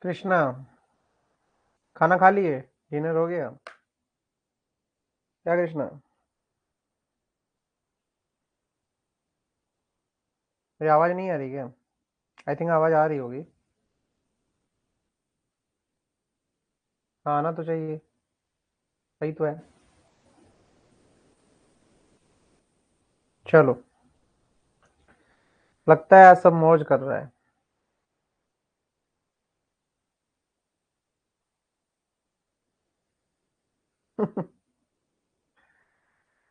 कृष्णा, खाना खा लिए? डिनर हो गया? क्या कृष्णा, मेरी आवाज नहीं आ रही क्या? आई थिंक आवाज आ रही होगी। हाँ, आना तो चाहिए। सही तो है। चलो, लगता है आज सब मौज कर रहा है।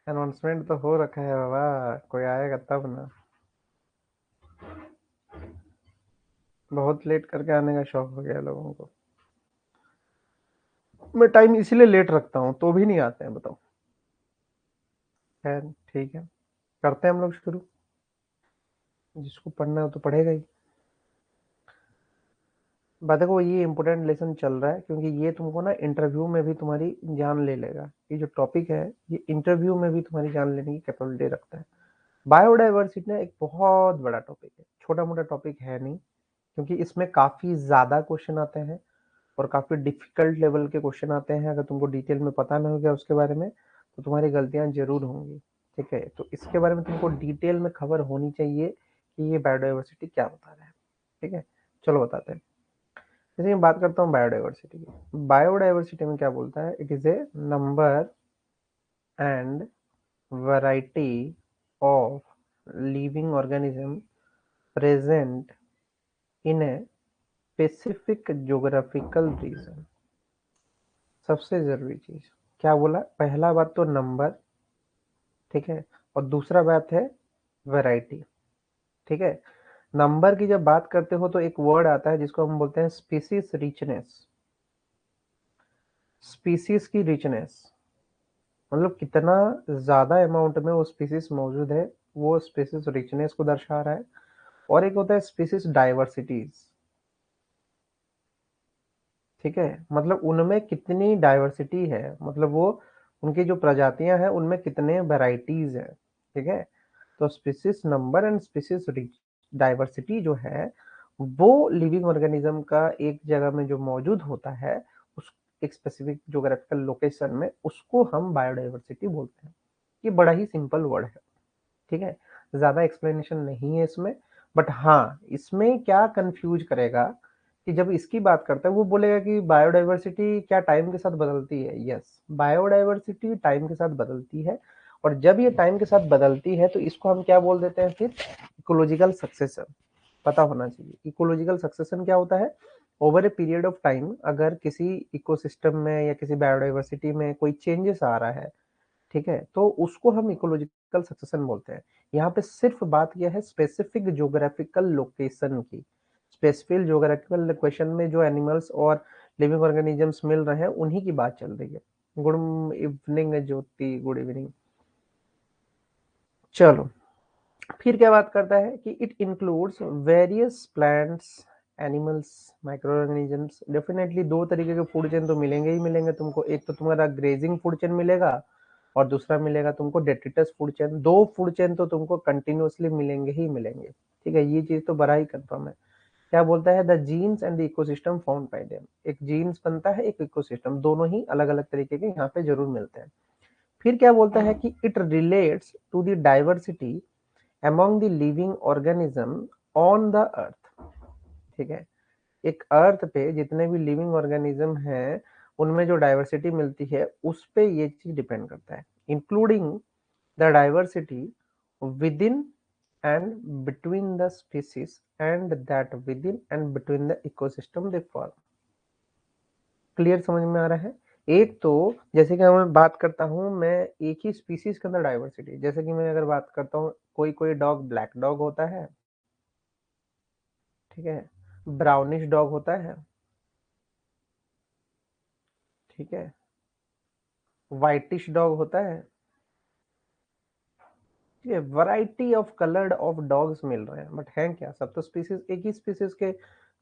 अनाउंसमेंट तो हो रखा है बाबा, कोई आएगा तब ना। बहुत लेट करके आने का शौक हो गया लोगों को। मैं टाइम इसीलिए लेट रखता हूँ तो भी नहीं आते हैं, बताओ। खैर, ठीक है, करते हैं हम लोग शुरू। जिसको पढ़ना है तो पढ़ेगा ही। बात देखो, ये इंपॉर्टेंट लेसन चल रहा है क्योंकि ये तुमको ना इंटरव्यू में भी तुम्हारी जान ले लेगा। ये जो टॉपिक है, ये इंटरव्यू में भी तुम्हारी जान लेने की कैपेबिलिटी रखता है। बायोडाइवर्सिटी ना एक बहुत बड़ा टॉपिक है, छोटा मोटा टॉपिक है नहीं। क्योंकि इसमें काफी ज्यादा क्वेश्चन आते हैं और काफी डिफिकल्ट लेवल के क्वेश्चन आते हैं। अगर तुमको डिटेल में पता ना हो गया उसके बारे में तो तुम्हारी गलतियां जरूर होंगी। ठीक है, तो इसके बारे में तुमको डिटेल में खबर होनी चाहिए कि ये बायोडाइवर्सिटी क्या बता रहा है। ठीक है, चलो बताते हैं। जैसे मैं बात करता हूँ बायोडाइवर्सिटी की, बायोडाइवर्सिटी में क्या बोलता है, it is a number and variety of living organism present in a specific geographical region. सबसे जरूरी चीज क्या बोला, पहला बात तो नंबर, ठीक है, और दूसरा बात है वैरायटी। ठीक है, नंबर की जब बात करते हो तो एक वर्ड आता है जिसको हम बोलते हैं स्पीसीज रिचनेस। स्पीसीज की रिचनेस मतलब कितना ज्यादा अमाउंट में वो स्पीसीज मौजूद है, वो स्पीसीज रिचनेस को दर्शा रहा है। और एक होता है स्पीसीज डाइवर्सिटीज। ठीक है, मतलब उनमें कितनी डाइवर्सिटी है, मतलब वो उनकी जो प्रजातियां हैं उनमें कितने वेराइटीज हैं। ठीक है, तो species number and species diversity जो है वो लिविंग ऑर्गेनिज्म का एक जगह में जो मौजूद होता है, उस एक स्पेसिफिक ज्योग्राफिकल लोकेशन में, उसको हम बायोडाइवर्सिटी बोलते हैं। ये बड़ा ही सिंपल वर्ड है। ठीक है, ज्यादा एक्सप्लेनेशन नहीं है इसमें। बट हाँ, इसमें क्या कंफ्यूज करेगा कि जब इसकी बात करता है वो बोलेगा कि बायोडाइवर्सिटी क्या टाइम के साथ बदलती है। यस, बायोडाइवर्सिटी टाइम के साथ बदलती है। और जब ये टाइम के साथ बदलती है तो इसको हम क्या बोल देते हैं फिर, इकोलॉजिकल सक्सेशन। पता होना चाहिए इकोलॉजिकल सक्सेशन क्या होता है। Over a period of time अगर किसी इकोसिस्टम में या किसी बायोडाइवर्सिटी में कोई चेंजेस आ रहा है, ठीक है, तो उसको हम इकोलॉजिकल सक्सेशन बोलते हैं। यहाँ पे सिर्फ बात यह है स्पेसिफिक ज्योग्राफिकल लोकेशन की। स्पेसिफिक ज्योग्राफिकल लोकेशन में जो एनिमल्स और लिविंग ऑर्गेनिजम्स मिल रहे हैं उन्हीं की बात चल रही है। गुड इवनिंग ज्योति, गुड इवनिंग। चलो, फिर क्या बात करता है कि it includes various plants, animals, micro organisms. Definitely दो तरीके के फूड चेन तो मिलेंगे ही मिलेंगे तुमको। एक तो तुम्हारा ग्रेजिंग फूड चेन मिलेगा और दूसरा मिलेगा तुमको डेट्रिटस फूड चेन। दो फूड चेन तो तुमको कंटिन्यूअसली मिलेंगे ही मिलेंगे। ठीक है, ये चीज तो बड़ा ही कंफर्म है। क्या बोलता है, the genes and the ecosystem found by them. एक जीन्स बनता है, एक इकोसिस्टम, दोनों ही अलग अलग तरीके के यहाँ पे जरूर मिलते हैं। फिर क्या बोलता है कि it relates to the diversity among the living organism on the earth। ठीक है, एक अर्थ पे जितने भी लिविंग ऑर्गेनिज्म हैं उनमें जो डाइवर्सिटी मिलती है उस पे ये चीज डिपेंड करता है। Including the diversity within and between the species and that within and between the ecosystem they form. Clear समझ में आ रहा है? एक तो जैसे कि मैं बात करता हूँ, मैं एक ही स्पीसीज के अंदर डाइवर्सिटी, जैसे कि मैं अगर बात करता हूँ, कोई कोई डॉग ब्लैक डॉग होता है, ठीक है, ब्राउनिश डॉग होता है, ठीक है, व्हाइटिश डॉग होता है। ठीक है, variety of coloured of dogs मिल रहे हैं, बट हैं क्या, सब तो स्पीसीज एक ही स्पीसीज के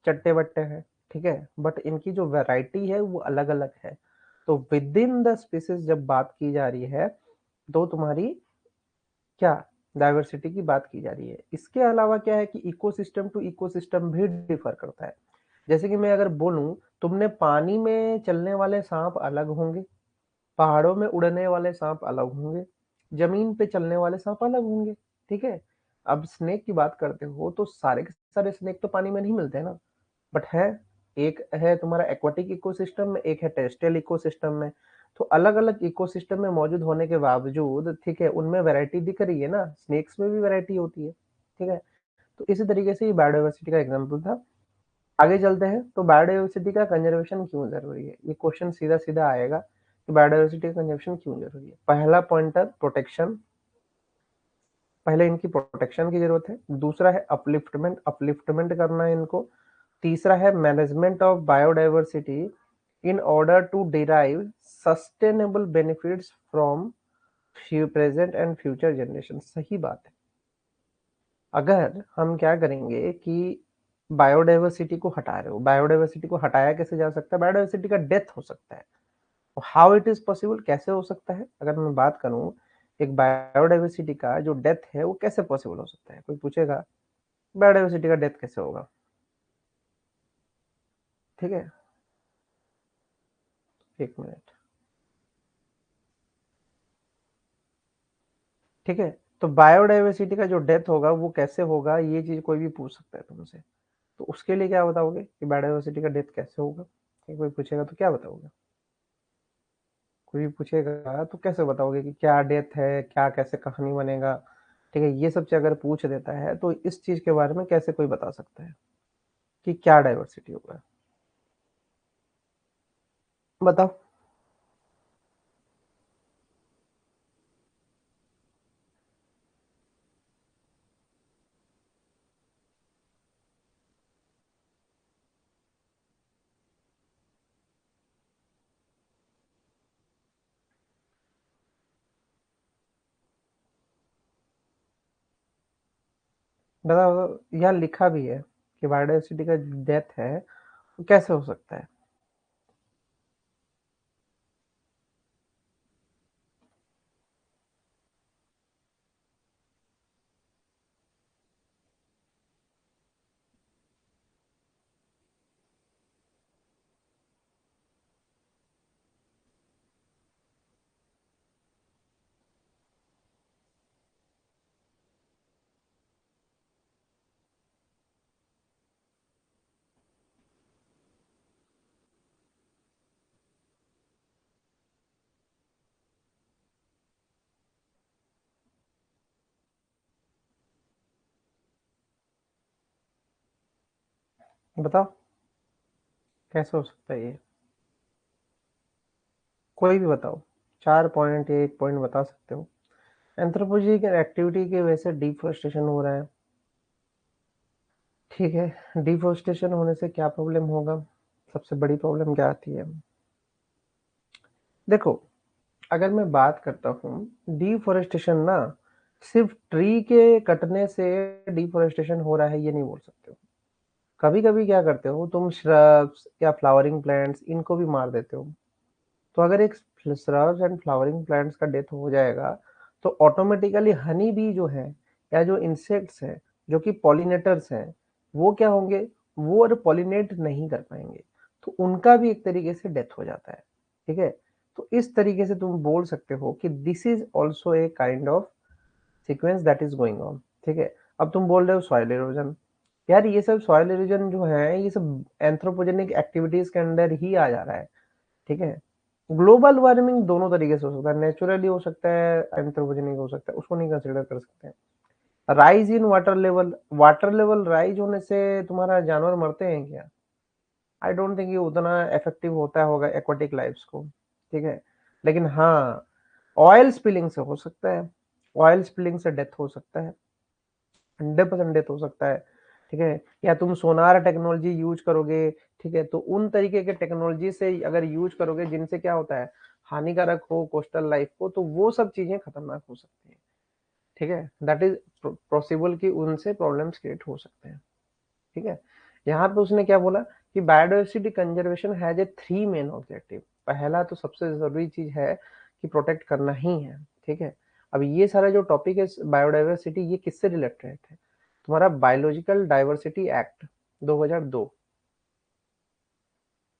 चट्टे बट्टे हैं। ठीक है, बट इनकी जो वैरायटी है वो अलग अलग है। तो विद इन द स्पीसीज जब बात की जा रही है तो तुम्हारी क्या, डाइवर्सिटी की बात की जा रही है। इसके अलावा क्या है कि इकोसिस्टम टू इकोसिस्टम भी डिफर करता है। जैसे कि मैं अगर बोलूं, तुमने पानी में चलने वाले सांप अलग होंगे, पहाड़ों में उड़ने वाले सांप अलग होंगे, जमीन पे चलने वाले सांप अलग होंगे। ठीक है, अब स्नेक की बात करते हो तो सारे के सारे स्नेक तो पानी में नहीं मिलते हैं ना, बट है, एक है तुम्हारा एक्वाटिक इकोसिस्टम में, एक है टेरेस्ट्रियल इकोसिस्टम में। तो अलग अलग इकोसिस्टम में मौजूद होने के बावजूद, ठीक है, उनमें वैरायटी दिख रही है ना, स्नेक्स में भी वैरायटी होती है। ठीक है, तो इसी तरीके से ये बायोडाइवर्सिटी का एग्जाम्पल था। आगे चलते हैं, तो बायोडाइवर्सिटी का कंजर्वेशन क्यों जरूरी है, ये क्वेश्चन सीधा सीधा आएगा कि बायोडाइवर्सिटी का कंजर्वेशन क्यों जरूरी है। पहला पॉइंटर प्रोटेक्शन, पहले इनकी प्रोटेक्शन की जरूरत है। दूसरा है अपलिफ्टमेंट, अपलिफ्टमेंट करना है इनको। तीसरा है management of biodiversity in order to derive sustainable benefits from present and future generation. सही बात है। अगर हम क्या करेंगे कि बायोडाइवर्सिटी को हटा रहे हो, बायोडाइवर्सिटी को हटाया कैसे जा सकता है, बायोडाइवर्सिटी का डेथ हो सकता है। हाउ इट इज पॉसिबल, कैसे हो सकता है, अगर मैं बात करूं एक बायोडाइवर्सिटी का जो डेथ है वो कैसे पॉसिबल हो सकता है, कोई पूछेगा बायोडाइवर्सिटी का डेथ कैसे होगा। ठीक है, एक मिनट। ठीक है, तो बायोडाइवर्सिटी का जो डेथ होगा वो कैसे होगा, ये चीज कोई भी पूछ सकता है तुमसे। तो उसके लिए क्या बताओगे कि बायोडाइवर्सिटी का डेथ कैसे होगा, कोई पूछेगा तो क्या बताओगे, कोई भी पूछेगा तो कैसे बताओगे कि क्या डेथ है, क्या कैसे कहानी बनेगा। ठीक है, ये सब चीज अगर पूछ देता है तो इस चीज के बारे में कैसे कोई बता सकता है कि क्या डाइवर्सिटी होगा, बताओ। बताओ, यहाँ लिखा भी है कि बायोडाइवर्सिटी का डेथ है वो कैसे हो सकता है। बताओ कैसे हो सकता है ये, कोई भी बताओ, 4 पॉइंट या 1 पॉइंट बता सकते हो। एंथ्रोपोजेनिक एक्टिविटी की वजह से डिफोरेस्टेशन हो रहा है। ठीक है, डिफोरेस्टेशन होने से क्या प्रॉब्लम होगा, सबसे बड़ी प्रॉब्लम क्या आती है। देखो, अगर मैं बात करता हूँ, डिफोरेस्टेशन ना सिर्फ ट्री के कटने से डिफोरेस्टेशन हो रहा है ये नहीं बोल सकते हो। कभी कभी क्या करते हो तुम, श्रब्स या फ्लावरिंग प्लांट्स इनको भी मार देते हो। तो अगर एक श्रब्स एंड फ्लावरिंग प्लांट्स का डेथ हो जाएगा तो ऑटोमेटिकली हनी बी जो है या जो इंसेक्ट्स हैं जो कि पॉलिनेटर्स हैं, वो क्या होंगे, वो और पॉलिनेट नहीं कर पाएंगे, तो उनका भी एक तरीके से डेथ हो जाता है। ठीक है, तो इस तरीके से तुम बोल सकते हो कि this is also a kind of sequence that is going on. ठीक है, अब तुम बोल रहे हो सॉइल इरोजन, यार ये सब सॉइल इरोजन जो है ये सब एंथ्रोपोजेनिक एक्टिविटीज के अंडर ही आ जा रहा है। ठीक है, ग्लोबल वार्मिंग दोनों तरीके से हो सकता है, नेचुरली हो सकता है, एंथ्रोपोजेनिक हो सकता है, उसको नहीं कंसिडर कर सकते हैं। Rise in water level, water level rise होने से तुम्हारा जानवर मरते हैं क्या, आई डोंट थिंक ये उतना इफेक्टिव होता होगा एक्वाटिक लाइफ्स को। ठीक है, लेकिन हाँ, ऑयल स्पिलिंग से हो सकता है, ऑयल स्पिलिंग से डेथ हो सकता है, 100% डेथ हो सकता है। ठीक है, या तुम सोनार टेक्नोलॉजी यूज करोगे, ठीक है, तो उन तरीके के टेक्नोलॉजी से अगर यूज करोगे जिनसे क्या होता है, हानिकारक हो कोस्टल लाइफ को, तो वो सब चीजें खतरनाक हो सकती हैं। ठीक है, दैट इज पॉसिबल कि उनसे प्रॉब्लम्स क्रिएट हो सकते हैं। ठीक है, यहाँ पे उसने क्या बोला कि biodiversity conservation has a 3 main objective. पहला तो सबसे जरूरी चीज है कि प्रोटेक्ट करना ही है। ठीक है, अब ये सारा जो टॉपिक है बायोडाइवर्सिटी, ये किससे रिलेटेड है, तुम्हारा biological diversity act 2002।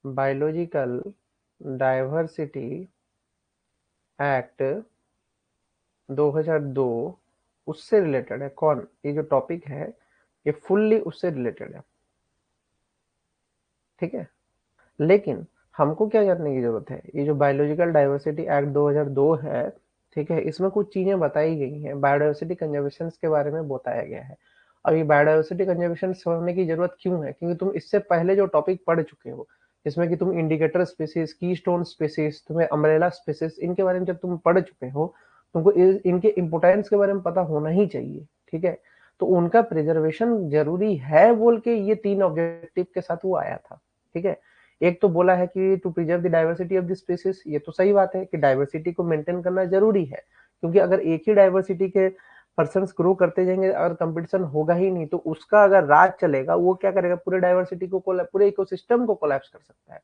Biological diversity act 2002 उससे रिलेटेड है। कौन, ये जो टॉपिक है ये फुल्ली उससे रिलेटेड है, ठीक है। लेकिन हमको क्या जानने की जरूरत है, ये जो बायोलॉजिकल डाइवर्सिटी एक्ट 2002 है, ठीक है, इसमें कुछ चीजें बताई गई हैं, बायोडाइवर्सिटी कंजर्वेशन के बारे में बताया गया है। अब ये बायोडाइवर्सिटी कंजर्वेशन समझने की जरूरत क्यों है, क्योंकि तुम इससे पहले जो टॉपिक पढ़ चुके हो, जिसमें कि तुम इंडिकेटर स्पीसीज, कीस्टोन स्पीसीज, तुम्हें अम्ब्रेला स्पीसीज, इनके बारे में जब तुम पढ़ चुके हो, तुमको इनके इंपोर्टेंस के बारे में पता होना ही चाहिए, ठीक है। तो उनका प्रिजर्वेशन जरूरी है बोल के ये 3 ऑब्जेक्टिव के साथ वो आया था, ठीक है। एक तो बोला है कि to preserve the diversity of the species, ये तो सही बात है कि डाइवर्सिटी को मेंटेन करना जरूरी है, क्योंकि अगर एक ही डाइवर्सिटी के पर्सन्स ग्रो करते जाएंगे, अगर कंपटीशन होगा ही नहीं, तो उसका अगर राज चलेगा, वो क्या करेगा, पूरे डाइवर्सिटी को, पूरे इकोसिस्टम को कोलैप्स कर सकता है,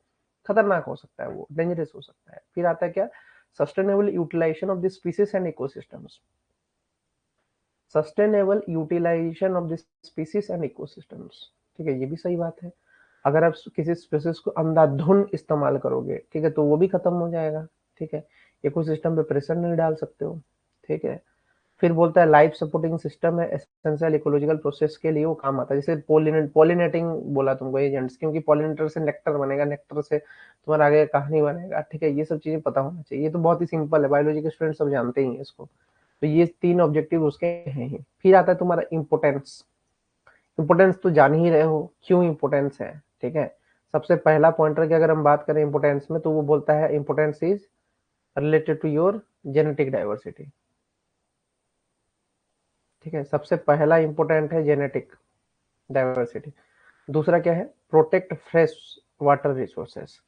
खतरनाक हो सकता है, वो डेंजरस हो सकता है। फिर आता है क्या, sustainable utilization of the species and ecosystems, sustainable utilization of the species and ecosystems, ठीक है, ये भी सही बात है। अगर आप किसी स्पीसीज को अंधाधुन इस्तेमाल करोगे, ठीक है, तो वो भी खत्म हो जाएगा, ठीक है, इकोसिस्टम पे प्रेशर नहीं डाल सकते हो, ठीक है। फिर बोलता है लाइफ सपोर्टिंग सिस्टम है, एसेंशियल इकोलॉजिकल प्रोसेस के लिए वो काम आता है, जैसे पॉलिनेटिंग बोला तुमको एजेंट्स, क्योंकि पॉलिनेटर से नेक्टर बनेगा, नेक्टर से तुम्हारा आगे कहानी बनेगा, ठीक है, ये सब चीजें पता होना चाहिए। ये तो बहुत ही सिंपल है, बायोलॉजी के स्टूडेंट सब जानते ही हैं इसको। तो ये 3 ऑब्जेक्टिव उसके हैं ही। फिर आता है तुम्हारा इम्पोर्टेंस। इम्पोर्टेंस तो जान ही रहे हो क्यों इम्पोर्टेंस है, ठीक है। सबसे पहला पॉइंटर की अगर हम बात करें इम्पोर्टेंस में, तो वो बोलता है importance is related to your genetic diversity, ठीक है। सबसे पहला इंपॉर्टेंट है जेनेटिक डाइवर्सिटी। दूसरा क्या है, प्रोटेक्ट फ्रेश वाटर रिसोर्सेस।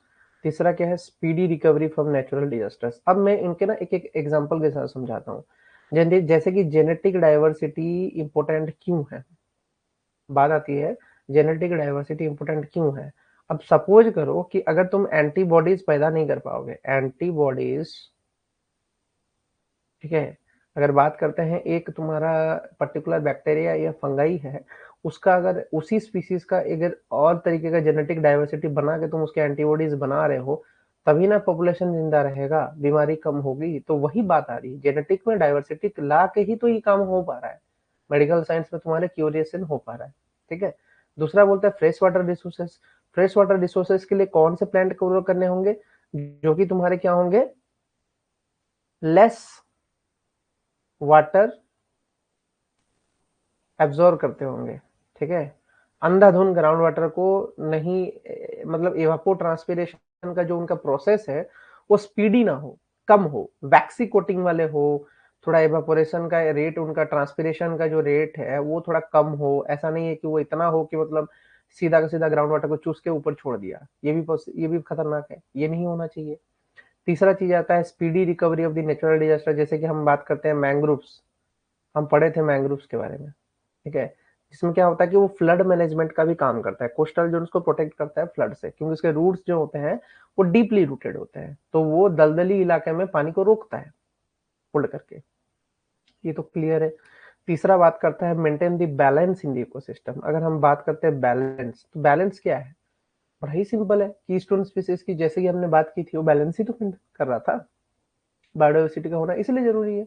तीसरा क्या है, speedy recovery from natural disasters. अब मैं इनके ना एक एक एग्जांपल के साथ समझाता हूँ। जैसे कि जेनेटिक डाइवर्सिटी इंपॉर्टेंट क्यों है, बात आती है जेनेटिक डाइवर्सिटी इंपॉर्टेंट क्यों है। अब सपोज करो कि अगर तुम एंटीबॉडीज पैदा नहीं कर पाओगे, एंटीबॉडीज, ठीक है, अगर बात करते हैं एक तुम्हारा पर्टिकुलर बैक्टीरिया या फंगाई है, उसका अगर उसी स्पीसीज का अगर और तरीके का जेनेटिक डाइवर्सिटी बना के तुम उसके एंटीबॉडीज बना रहे हो, तभी ना पॉपुलेशन जिंदा रहेगा, बीमारी कम होगी। तो वही बात आ रही है, जेनेटिक में डाइवर्सिटी ला के ही तो ये काम हो पा रहा है, मेडिकल साइंस में तुम्हारे क्यूरिएशन हो पा रहा है, ठीक है। दूसरा बोलता है fresh water resources. Fresh water resources के लिए कौन से प्लांट ग्रो करने होंगे, जो कि तुम्हारे क्या होंगे, लेस वाटर एब्जॉर्ब करते होंगे, ठीक है। अंधाधुन ग्राउंड वाटर को नहीं, मतलब एवापो ट्रांसपिरेशन का जो उनका प्रोसेस है वो स्पीडी ना हो, कम हो, वैक्सी कोटिंग वाले हो, थोड़ा एवापोरेशन का रेट, उनका ट्रांसपिरेशन का जो रेट है वो थोड़ा कम हो। ऐसा नहीं है कि वो इतना हो कि मतलब सीधा का सीधा ग्राउंड वाटर को चूस के ऊपर छोड़ दिया, ये भी खतरनाक है, ये नहीं होना चाहिए। तीसरा चीज आता है speedy recovery of the natural disaster. जैसे कि हम बात करते हैं मैंग्रोव्स, हम पढ़े थे मैंग्रोव्स के बारे में, ठीक है। इसमें क्या होता है कि वो फ्लड मैनेजमेंट का भी काम करता है, कोस्टल जोन्स को प्रोटेक्ट करता है फ्लड से, क्योंकि उसके रूट्स जो होते हैं वो डीपली रूटेड होते हैं, तो वो दलदली इलाके में पानी को रोकता है पुल करके। ये तो क्लियर है। तीसरा बात करता है maintain the balance in the ecosystem. अगर हम बात करते हैं बैलेंस, तो बैलेंस क्या है, बड़ा ही सिंपल है, कीस्टोन स्पीसीज की जैसे कि हमने बात की थी, वो बैलेंस ही तो कर रहा था। बायोडाइवर्सिटी का होना इसलिए जरूरी है।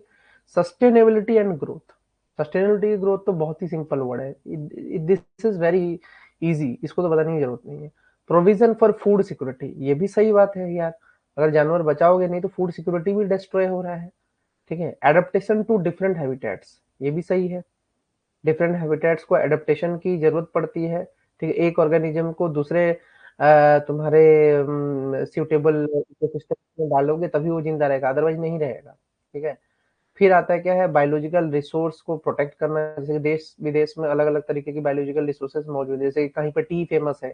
Sustainability and growth. सस्टेनेबिलिटी की ग्रोथ तो बहुत ही सिंपल वर्ड है, दिस इज वेरी इजी, इसको तो बताने की जरूरत नहीं है। प्रोविजन फॉर फूड सिक्योरिटी, ये भी सही बात है यार, अगर जानवर बचाओगे नहीं तो फूड सिक्योरिटी भी डिस्ट्रॉय हो रहा है, ठीक है। एडेप्टेशन टू डिफरेंट हैबिटेट्स, ये भी सही है, डिफरेंट हैबिटेट्स को एडेप्टेशन की जरूरत पड़ती है, ठीक है। एक ऑर्गेनिज्म को दूसरे तुम्हारे सूटेबल इकोसिस्टम में डालोगे तभी वो जिंदा रहेगा, अदरवाइज नहीं रहेगा, ठीक है। फिर आता है क्या है, बायोलॉजिकल रिसोर्स को प्रोटेक्ट करना। जैसे देश विदेश में अलग अलग तरीके की बायोलॉजिकल रिसोर्सेज मौजूद है, जैसे कहीं पे टी फेमस है,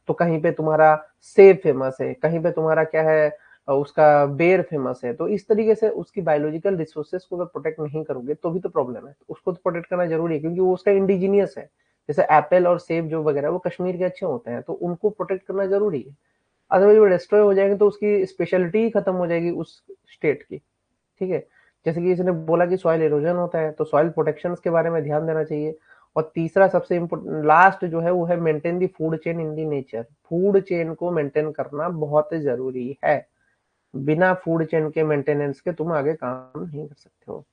तो कहीं पे तुम्हारा सेब फेमस है, कहीं पे तुम्हारा क्या है, उसका बेर फेमस है। तो इस तरीके से उसकी बायोलॉजिकल रिसोर्सेज को अगर प्रोटेक्ट नहीं करोगे तो भी तो प्रॉब्लम है, तो उसको तो प्रोटेक्ट करना जरूरी है, क्योंकि वो उसका इंडिजीनियस है। जैसे एप्पल और सेब जो वगैरह वो कश्मीर के अच्छे होते हैं, तो उनको प्रोटेक्ट करना जरूरी है, अदरवाइज वो डिस्ट्रॉय हो जाएंगे तो उसकी स्पेशलिटी ही खत्म हो जाएगी उस स्टेट की, ठीक है। जैसे कि इसने बोला कि सॉइल इरोजन होता है, तो सॉइल प्रोटेक्शन के बारे में ध्यान देना चाहिए। और तीसरा सबसे इम्पोर्टेंट लास्ट जो है वो है maintain the food chain in the nature. Food chain को मेंटेन करना बहुत जरूरी है, बिना फूड चेन के मेंटेनेंस के तुम आगे काम नहीं कर सकते हो।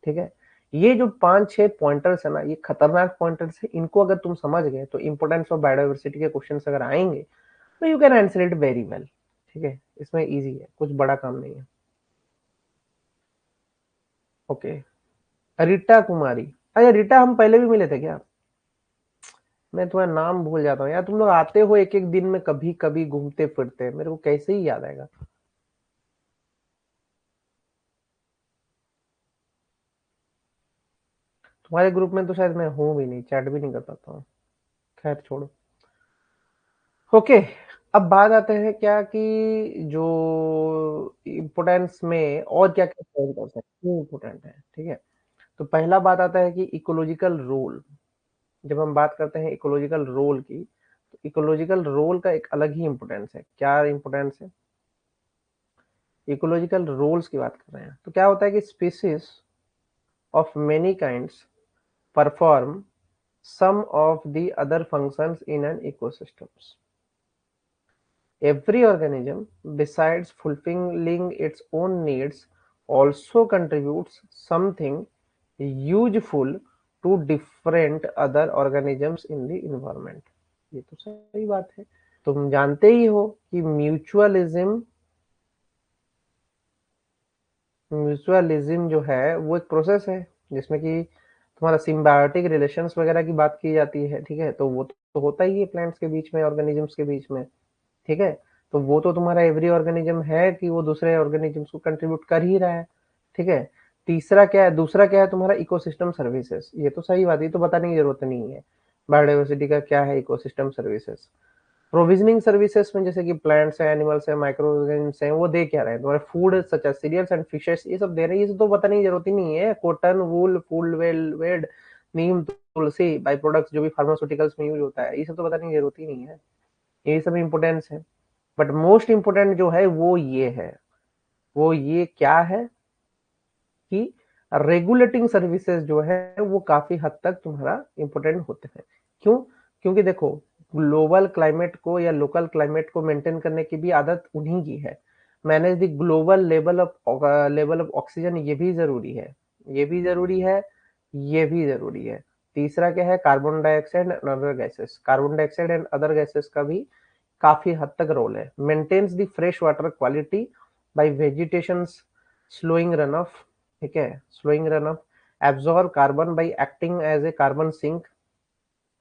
ठीक है, ये जो 5-6 पॉइंटर्स है ना, ये खतरनाक पॉइंटर्स है, इनको अगर तुम समझ गए तो इंपोर्टेंस ऑफ बायोडाइवर्सिटी के क्वेश्चंस अगर आएंगे तो you can answer it very well. ठीक है, इसमें इजी है, कुछ बड़ा काम नहीं है। ओके, रीटा कुमारी। अरे रीटा, हम पहले भी मिले थे क्या? मैं तुम्हारा नाम भूल जाता हूँ यार, तुम लोग आते हो एक एक दिन में, कभी कभी घूमते फिरते, मेरे को कैसे ही याद आएगा। तुम्हारे ग्रुप में तो शायद मैं हूँ भी नहीं, चैट भी नहीं कर पाता हूँ। खैर छोड़ो। ओके, अब बात आते हैं क्या कि जो इम्पोर्टेंस में और क्या क्या पॉइंट है इम्पोर्टेंट है। ठीक है, तो पहला बात आता है कि इकोलॉजिकल रोल। जब हम बात करते हैं इकोलॉजिकल रोल की, तो इकोलॉजिकल रोल का एक अलग ही इम्पोर्टेंस है। क्या इम्पोर्टेंस है? इकोलॉजिकल रोल्स की बात कर रहे हैं, तो क्या होता है कि species of many kinds perform some of the other functions in an ecosystem. Every organism, besides fulfilling its own needs, also contributes something useful to different other organisms in the environment. ये तो सही बात है। तुम जानते ही हो कि mutualism जो है वो एक प्रोसेस है जिसमें कि तुम्हारा सिम्बायोटिक रिलेशंस वगैरह की बात की जाती है। ठीक है, तो वो तो होता ही है प्लांट्स के बीच में, ऑर्गेनिजम्स के बीच में। ठीक है, तो वो तो तुम्हारा एवरी ऑर्गेनिज्म है कि वो दूसरे ऑर्गेनिजम्स को कंट्रीब्यूट कर ही रहा है। ठीक है, तीसरा क्या है, दूसरा क्या है तुम्हारा इकोसिस्टम सर्विसेज। ये तो सही बात है, ये तो बताने की जरूरत नहीं है बायोडाइवर्सिटी का क्या है इकोसिस्टम सर्विसेज। प्रोविजनिंग सर्विसेज में जैसे कि प्लांट्स है, एनिमल्स है, माइक्रो ऑर्गेनिम्स है, वो दे क्या रहे हैं तुम्हारे food such as cereals and fishes, ये सब दे रहे हैं। ये तो बताने की जरूरत ही नहीं है। Cotton, wool, fuel, wood, neem, tulsi, by products जो भी फार्मास्यूटिकल्स में यूज होता है, ये सब तो बताने की जरूरत ही नहीं है। ये सब इम्पोर्टेंस है। बट मोस्ट इम्पोर्टेंट जो है वो ये है, वो ये क्या है कि रेगुलेटिंग सर्विसेज जो है वो काफी हद तक तुम्हारा इंपॉर्टेंट होते हैं। क्यों? क्योंकि देखो, ग्लोबल क्लाइमेट को या लोकल क्लाइमेट को मेंटेन करने की भी आदत उन्हीं की है। Manage the global level of oxygen, ये भी जरूरी है, ये भी जरूरी है, ये भी जरूरी है। तीसरा क्या है, carbon dioxide and other gases. Carbon dioxide and other gases का भी काफी हद तक रोल है। Maintains the fresh water quality by vegetation slowing run off. ठीक है, slowing run off. Absorb carbon by acting as a carbon sink,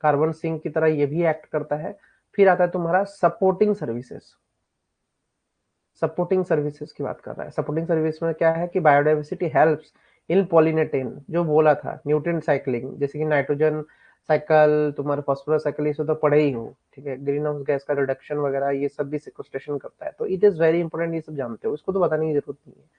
carbon sink की तरह ये भी एक्ट करता है। फिर आता है तुम्हारा सपोर्टिंग सर्विसेज। सपोर्टिंग सर्विसेज की बात कर रहा है। सपोर्टिंग सर्विस में क्या है कि बायोडाइवर्सिटी हेल्प्स इन पॉलिनेटिंग, जो बोला था न्यूट्रिएंट साइक्लिंग, जैसे कि नाइट्रोजन साइकिल, तुम्हारे फॉस्फोरस साइकिल, ये तो पढ़े ही हो। ठीक है, ग्रीन हाउस गैस का रिडक्शन वगैरह ये सब भी सिक्वेस्ट्रेशन करता है। तो इट इज वेरी इंपॉर्टेंट, ये सब जानते हो, इसको तो बताने की जरूरत नहीं है।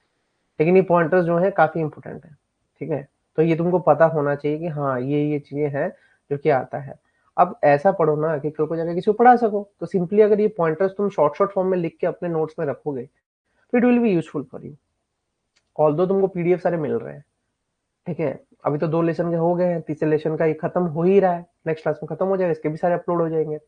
लेकिन ये पॉइंटर्स जो है काफी इंपॉर्टेंट है। ठीक है, तो ये तुमको पता होना चाहिए कि हाँ ये चीजें हैं जो कि आता है। अब ऐसा पढ़ो ना कि कल को जाकर किसी को पढ़ा सको। तो सिंपली अगर ये पॉइंटर्स तुम शॉर्ट शॉर्ट फॉर्म में लिख के अपने नोट्स में रखोगे तो it will be useful for you. Although तुमको पीडीएफ सारे मिल रहे हैं। ठीक है, अभी तो 2 लेसन के हो गए हैं, तीसरे लेसन का ये खत्म हो ही रहा है, नेक्स्ट क्लास में खत्म हो जाएगा, इसके भी सारे अपलोड हो जाएंगे।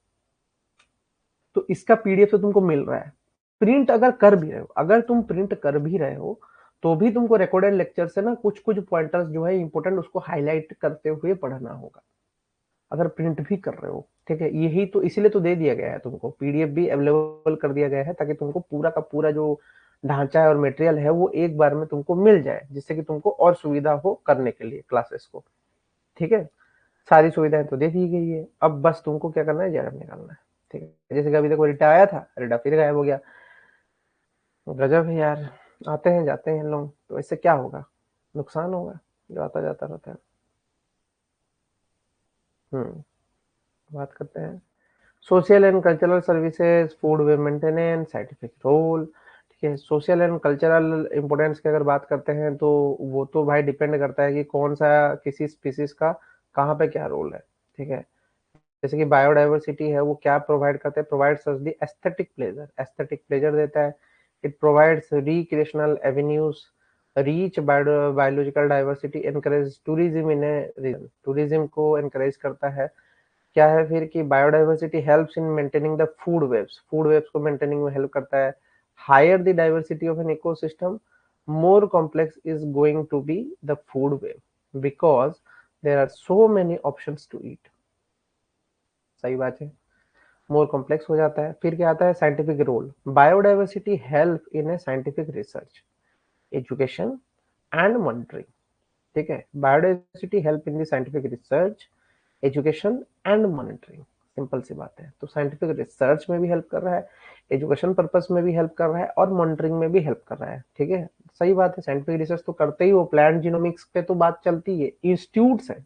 तो इसका पीडीएफ तो तुमको मिल रहा है। प्रिंट अगर कर भी रहे हो, अगर तुम प्रिंट कर भी रहे हो तो भी तुमको रिकॉर्डेड लेक्चर से ना कुछ कुछ पॉइंटर्स जो है इंपॉर्टेंट, उसको हाईलाइट करते हुए पढ़ना होगा अगर प्रिंट भी कर रहे हो। ठीक है, यही तो इसीलिए तो दे दिया गया है तुमको, पीडीएफ भी अवेलेबल कर दिया गया है ताकि तुमको पूरा का पूरा जो ढांचा है और मटेरियल है वो एक बार में तुमको मिल जाए, जिससे कि तुमको और सुविधा हो करने के लिए क्लासेस को। ठीक है, सारी सुविधाएं तो दे दी गई है, अब बस तुमको क्या करना है, जरब निकालना है। ठीक है, जैसे कि अभी देखो रिटा आया था, रिटा फिर गायब हो गया। गजब है यार, आते हैं जाते हैं लोग, तो इससे क्या होगा, नुकसान होगा जो आता जाता रहता है। बात करते हैं social and cultural services, food web maintenance, scientific role. ठीक है, सोशल एंड कल्चरल इंपोर्टेंस की अगर बात करते हैं तो वो तो भाई डिपेंड करता है कि कौन सा किसी स्पीसीज का कहाँ पे क्या रोल है। ठीक है, जैसे कि बायोडाइवर्सिटी है वो क्या प्रोवाइड करता है, provides us the aesthetic pleasure, aesthetic pleasure देता है। It provides recreational avenues reach biological diversity, encourage tourism in a region, tourism को एनकरेज करता है। क्या है फिर कि biodiversity helps in maintaining the food webs को मेंटेनिंग में हेल्प करता है। Higher the diversity of an ecosystem, more complex is going to be the food web because there are so many options to eat। सही बात है, more complex हो जाता है। फिर क्या आता है, scientific role. Biodiversity help in a scientific research, education and monitoring. ठीक है, biodiversity help in the scientific research, education and monitoring. Simple सी बात है। तो साइंटिफिक रिसर्च में भी हेल्प कर रहा है, एजुकेशन पर्पस में भी हेल्प कर रहा है और मॉनिटरिंग में भी हेल्प कर रहा है। ठीक है, सही बात है। साइंटिफिक रिसर्च तो करते ही वो, प्लांट जीनोमिक्स पे तो बात चलती है, इंस्टीट्यूट्स है।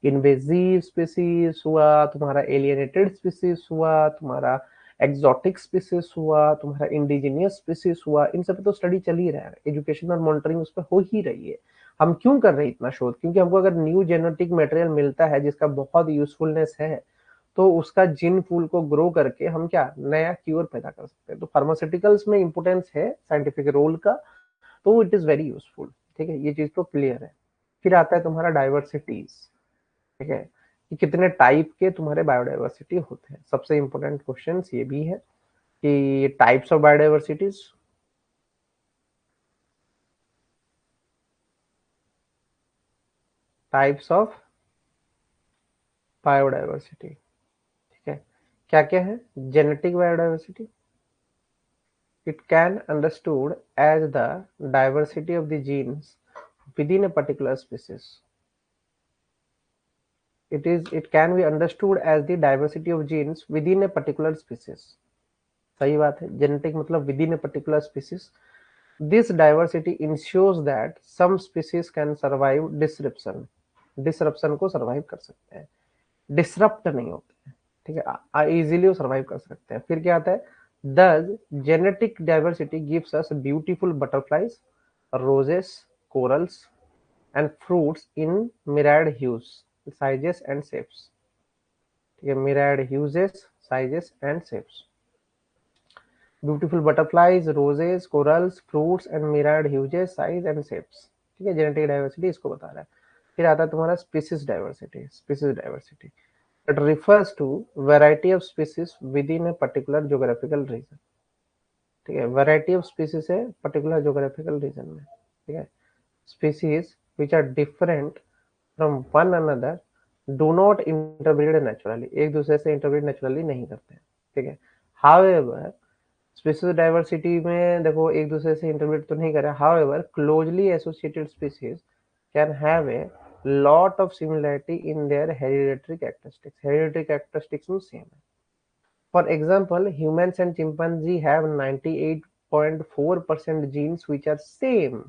इन्वेजिव स्पीसीज हुआ तुम्हारा, एलियनेटेड स्पीसीज हुआ तुम्हारा, एक्सोटिक स्पीसीज हुआ तुम्हारा, इंडिजिनियस स्पीसीज हुआ, इन सब पे तो स्टडी चल ही रहा है, एजुकेशन और मॉनिटरिंग उस पर हो ही रही है। हम क्यों कर रहे हैं इतना शोध? क्योंकि हमको अगर न्यू जेनेटिक मटेरियल मिलता है जिसका बहुत यूजफुलनेस है, तो उसका जिन पूल को ग्रो करके हम क्या नया क्यूर पैदा कर सकते हैं। तो फार्मास्यूटिकल्स में इंपोर्टेंस है साइंटिफिक रोल का, तो इट इज वेरी यूजफुल। ठीक है, ये चीज तो क्लियर है। फिर आता है तुम्हारा डाइवर्सिटीज। ठीक है, कि कितने टाइप के तुम्हारे बायोडाइवर्सिटी होते हैं। सबसे इंपॉर्टेंट क्वेश्चन ये भी है कि types of biodiversities, types of biodiversity. ठीक है, क्या क्या है? Genetic biodiversity, it can understood as the diversity of the genes within a particular species. It can be understood as the diversity of genes within a particular species। सही बात है, genetic मतलब within a particular species। This diversity ensures that some species can survive disruption, disruption को survive कर सकते हैं, disrupt नहीं होते हैं। ठीक है, इजीली सर्वाइव कर सकते हैं। फिर क्या आता है, thus genetic diversity gives us beautiful butterflies, roses, corals and fruits in myriad hues, sizes and shapes। ठीक है, myriad hues, sizes and shapes, beautiful butterflies, roses, corals, fruits and myriad hues, size and shapes। ठीक है, genetic diversity इसको बता रहा है। फिर आता है तुम्हारा species diversity. Species diversity, it refers to variety of species within a particular geographical region। ठीक है, वैरायटी ऑफ स्पीसीज है पर्टिकुलर ज्योग्राफिकल रीजन में। ठीक है, species which are different from one another do not interbreed naturally, एक दूसरे से interbreed naturally नहीं करते हैं। ठीक है, हाउएवर स्पीसीज डाइवर्सिटी में देखो एक दूसरे से इंटरब्रीड तो नहीं कर रहा, however closely associated species can have a lot of similarity in their hereditary characteristics। hereditary characteristics में सेम है। For example, humans and chimpanzee have 98.4% genes which are same।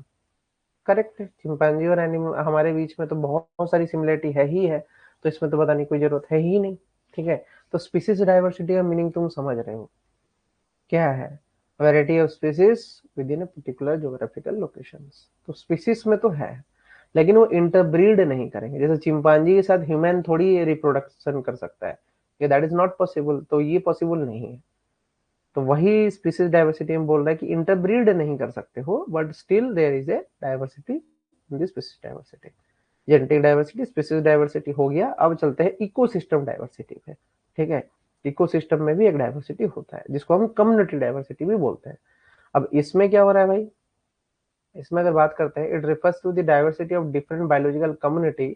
Correct है, चिंपैंजी और एनिमल हमारे बीच में तो बहुत सारी सिमिलरिटी है ही है, तो इसमें तो बताने की कोई जरूरत है ही नहीं। ठीक है, तो स्पीसीज डाइवर्सिटी का मीनिंग तुम समझ रहे हो क्या है? Variety of species with in a particular geographical locations. तो स्पीसीज में तो है, लेकिन वो इंटरब्रीड नहीं करेंगे। जैसे चिंपांजी के साथ ह्यूमन थोड़ी रिप्रोडक्शन कर सकता है, ये दैट इज नॉट पॉसिबल, तो ये पॉसिबल नहीं है। तो वही स्पीसीज डाइवर्सिटी में बोल रहा है कि इंटरब्रीड नहीं कर सकते हो, but still there is a diversity in the species diversity. Genetic diversity, species diversity हो गया। अब चलते हैं इकोसिस्टम डाइवर्सिटी पे। ठीक है, इकोसिस्टम में भी एक डाइवर्सिटी होता है जिसको हम कम्युनिटी डाइवर्सिटी भी बोलते हैं। अब इसमें क्या हो रहा है भाई, इसमें अगर बात करते हैं, it refers to the diversity of different biological community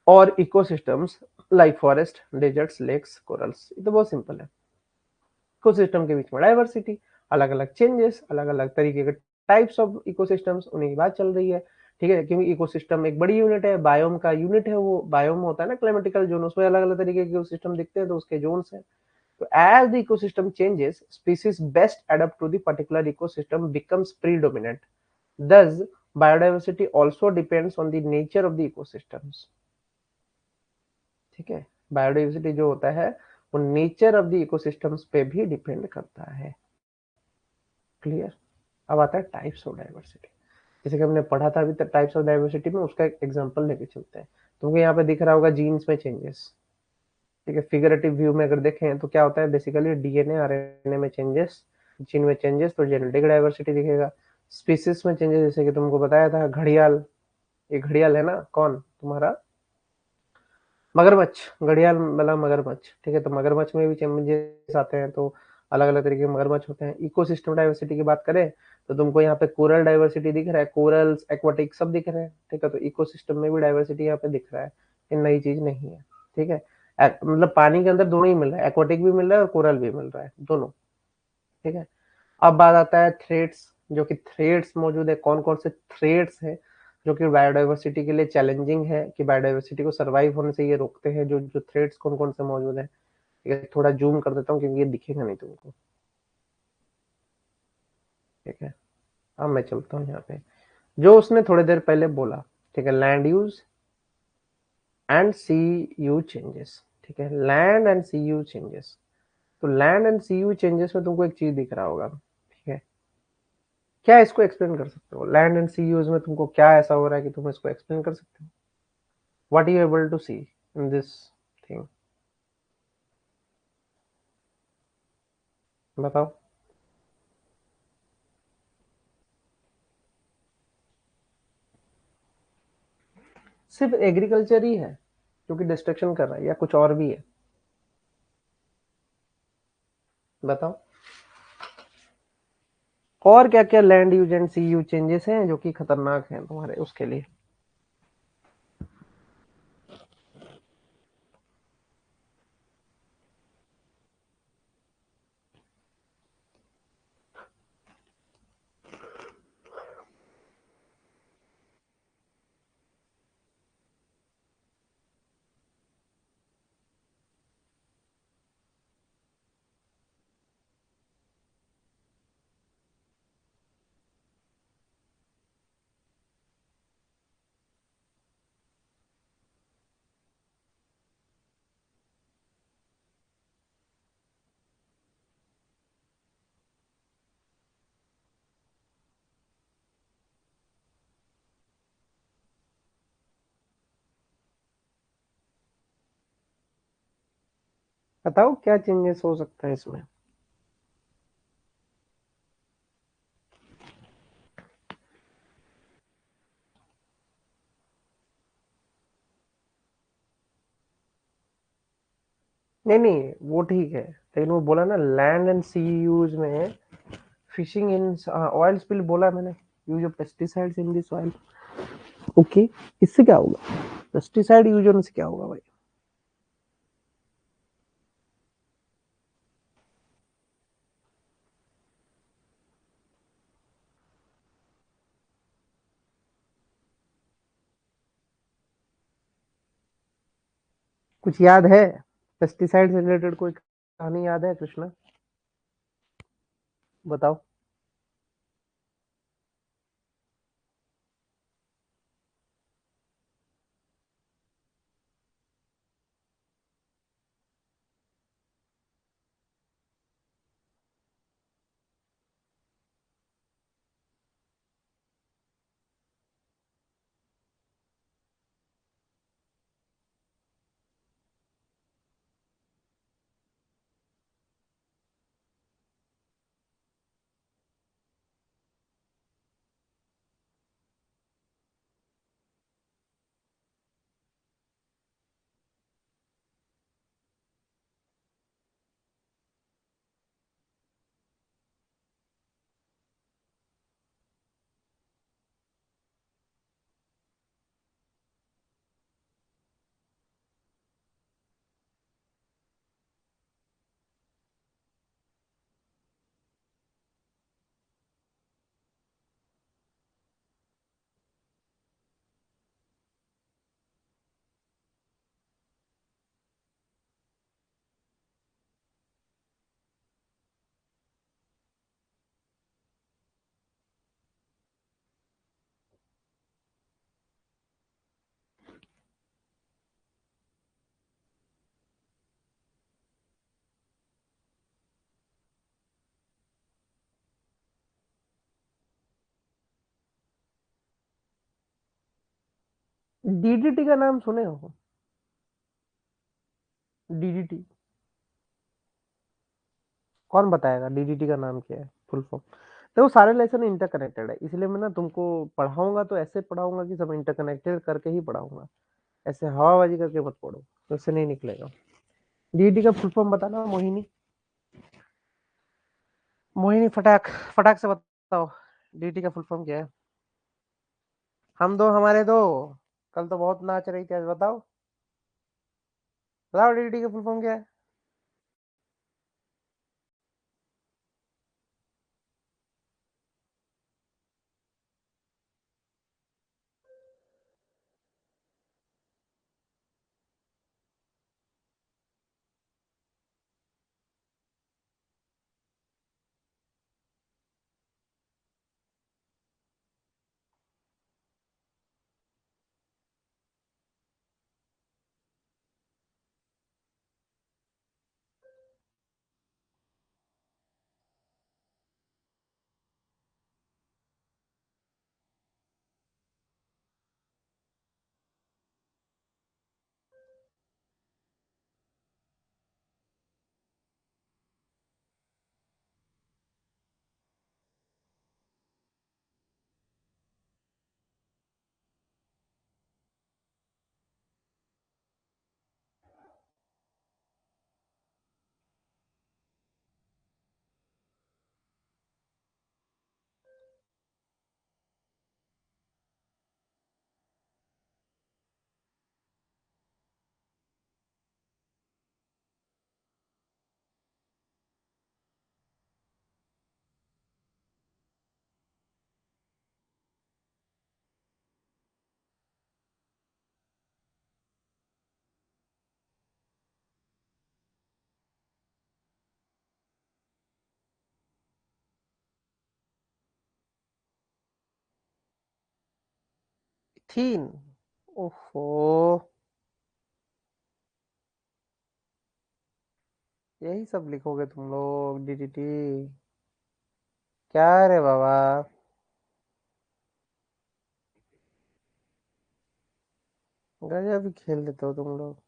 और ecosystems like forest, deserts, lakes, corals. ये तो बहुत सिंपल है। इकोसिस्टम के बीच में डाइवर्सिटी, अलग अलग चेंजेस, अलग अलग तरीके के टाइप्स ऑफ इकोसिस्टम्स, उन्हीं की बात चल रही है। ठीक है, क्योंकि इकोसिस्टम एक बड़ी यूनिट है, बायोम का यूनिट है। वो बायोम होता है ना क्लाइमेटिकल जोन, उसमें अलग अलग तरीके के इकोसिस्टम दिखते हैं, तो उसके जोन्स हैं। तो as the ecosystem changes, species best adapt to the particular ecosystem becomes predominant। Thus, biodiversity also depends on the nature of the ecosystems। ठीक है, बायोडाइवर्सिटी जो होता है वो नेचर ऑफ द इकोसिस्टम्स पे भी डिपेंड करता है। क्लियर? अब आता है टाइप्स ऑफ डाइवर्सिटी। जैसे कि हमने पढ़ा था अभी तक टाइप्स ऑफ डाइवर्सिटी में, उसका एक एग्जांपल लेके चलते हैं। तुमको यहाँ पे दिख रहा होगा जीन्स में चेंजेस। ठीक है, फिगरेटिव व्यू में अगर देखें तो क्या होता है, बेसिकली डीएनए आरएनए में चेंजेस, जीन में चेंजेस, तो जेनेटिक डाइवर्सिटी दिखेगा। स्पीसीज में चेंजेस जैसे कि तुमको बताया था घड़ियाल, ये घड़ियाल है ना, कौन तुम्हारा मगरमच्छ, घड़ियाल वाला मगरमच्छ, ठीक है। तो मगरमच्छ में भी चेंजेस आते हैं, तो अलग अलग तरीके के मगरमच्छ होते हैं। इकोसिस्टम डाइवर्सिटी की बात करें तो तुमको यहाँ पे कोरल डाइवर्सिटी दिख रहा है, कोरल्स एक्वाटिक सब दिख रहे हैं, ठीक है। तो इकोसिस्टम में भी डाइवर्सिटी यहाँ पे दिख रहा है, ये नई चीज नहीं है, ठीक है। मतलब पानी के अंदर दोनों ही मिल रहा है, एक्वाटिक भी मिल रहा है और कोरल भी मिल रहा है, दोनों, ठीक है। अब बात आता है थ्रेड्स, जो कि थ्रेड्स मौजूद है, कौन कौन से थ्रेड्स हैं जो कि बायोडाइवर्सिटी के लिए चैलेंजिंग है, कि बायोडाइवर्सिटी को सरवाइव होने से ये रोकते हैं, जो जो थ्रेड्स कौन कौन से मौजूद है। ठीक है, थोड़ा जूम कर देता हूँ क्योंकि ये दिखेगा नहीं तुमको, ठीक है। अब मैं चलता हूँ यहाँ पे, जो उसने थोड़ी देर पहले बोला, ठीक है, land use and C U changes, ठीक है, land and C U changes. तो land and C U changes में तुमको एक चीज दिख रहा होगा, ठीक है। क्या इसको एक्सप्लेन कर सकते हो, लैंड एंड सी यूज में तुमको क्या ऐसा हो रहा है कि तुम इसको एक्सप्लेन कर सकते हो? What you able to see in this thing, बताओ। सिर्फ एग्रीकल्चर ही है जो कि डिस्ट्रक्शन कर रहा है, या कुछ और भी है? बताओ। और क्या क्या land use and sea use changes हैं जो कि खतरनाक हैं तुम्हारे उसके लिए? बताओ क्या चेंजेस हो सकता है इसमें? नहीं नहीं, वो ठीक है, लेकिन वो बोला ना लैंड एंड सी यूज में, फिशिंग इन ऑयल स्पिल बोला मैंने, use of pesticides in this oil, okay. इससे क्या होगा, पेस्टिसाइड यूज होने से क्या होगा भाई? कुछ याद है, पेस्टिसाइड से रिलेटेड कोई कहानी याद है कृष्णा? बताओ। डीडीटी का नाम सुने हो? डीडीटी, कौन बताएगा डीडीटी का नाम क्या है, फुल फॉर्म? तो वो सारे लेसन इंटरकनेक्टेड है, इसलिए मैं ना तुमको पढ़ाऊंगा तो ऐसे पढ़ाऊंगा कि सब इंटरकनेक्टेड करके ही पढ़ाऊंगा, ऐसे हवाबाजी करके मत पढ़ो, तो इससे नहीं निकलेगा। डीईटी का फुल फॉर्म बताना मोहिनी। मोहिनी फटाक फटाक से बताओ, डीईटी का फुल फॉर्म क्या है? हम दो हमारे दो, कल तो बहुत नाच रही थी, आज बताओ, बताओ डीईटी का फुल फॉर्म क्या है? 3। ओहो, यही सब लिखोगे तुम लोग डीडीटी? क्या रे बाबा, गजब ही खेल देते हो तुम लोग।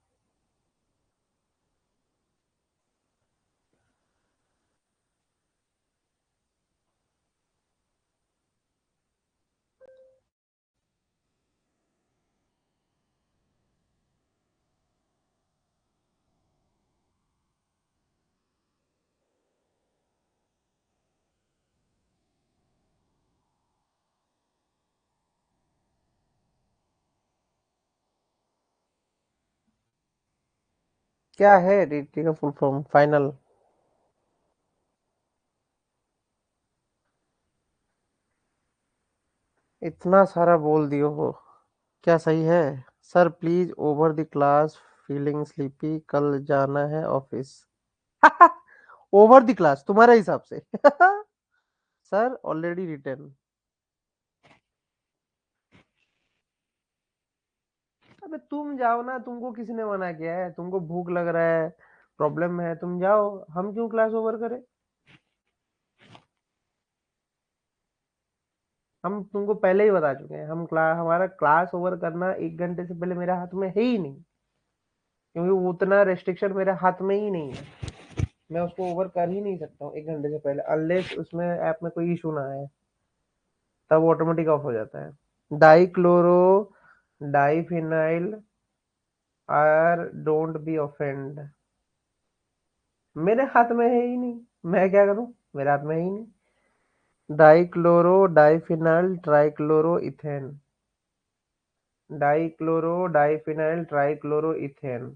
क्या है डीडीटी का फुल फॉर्म फाइनल? इतना सारा बोल दियो हो, क्या सही है? Sir please over the class, feeling sleepy, कल जाना है ऑफिस। ओवर द क्लास तुम्हारे हिसाब से? Sir already return. अबे तुम जाओ ना, तुमको किसी ने मना किया है? तुमको भूख लग रहा है, प्रॉब्लम है, तुम जाओ, हम क्यों क्लास ओवर करें? हम तुमको पहले ही बता चुके हैं, हम हमारा क्लास ओवर करना 1 घंटे से पहले मेरे हाथ में है ही नहीं, क्योंकि वो उतना रेस्ट्रिक्शन मेरे हाथ में ही नहीं है। मैं उसको ओवर कर ही नहीं सकता हूँ 1 घंटे से पहले, अनलेस उसमें ऐप में कोई इशू ना आए, तब ऑटोमेटिक ऑफ हो जाता है। Dichloro diphenyl are don't be offend, मेरे हाथ में है ही नहीं, मैं क्या करूं, मेरे हाथ में है ही नहीं। Dichloro diphenyl trichloro ethane, dichloro diphenyl trichloro ethane,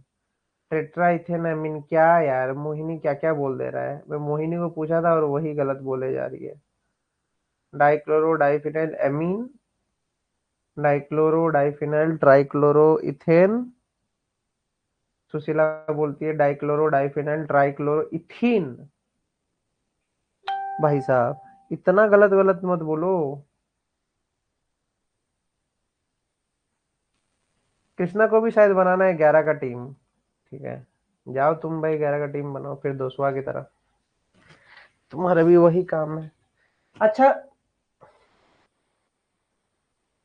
tetra ethanamine. क्या यार, मोहिनी क्या क्या बोल दे रहा है, मैं मोहिनी को पूछा था और वही गलत बोले जा रही है। Dichloro diphenyl amine, dichloro diphenyl trichloro ethane. Sushila बोलती है डाइक्लोरो डाइफिनाइल ट्राइक्लोरो इथीन। भाई साहब, इतना गलत गलत मत बोलो। कृष्णा को भी शायद बनाना है 11 का टीम। ठीक है, जाओ तुम भाई 11 का टीम बनाओ फिर दोस्तवा की तरह, तुम्हारा भी वही काम है। अच्छा,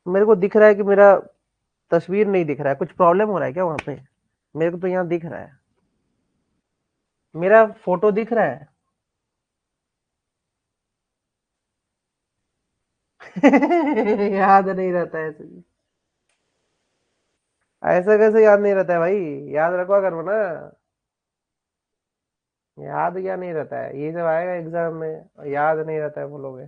मेरे को दिख रहा है कि मेरा तस्वीर नहीं दिख रहा है, कुछ प्रॉब्लम हो रहा है क्या वहां पे? मेरे को तो यहाँ दिख रहा है, मेरा फोटो दिख रहा है। याद नहीं रहता है ऐसे। ऐसा कैसे याद नहीं रहता है भाई? याद रखवा करो ना। याद क्या नहीं रहता है, ये सब आएगा एग्जाम में और याद नहीं रहता है बोलोगे।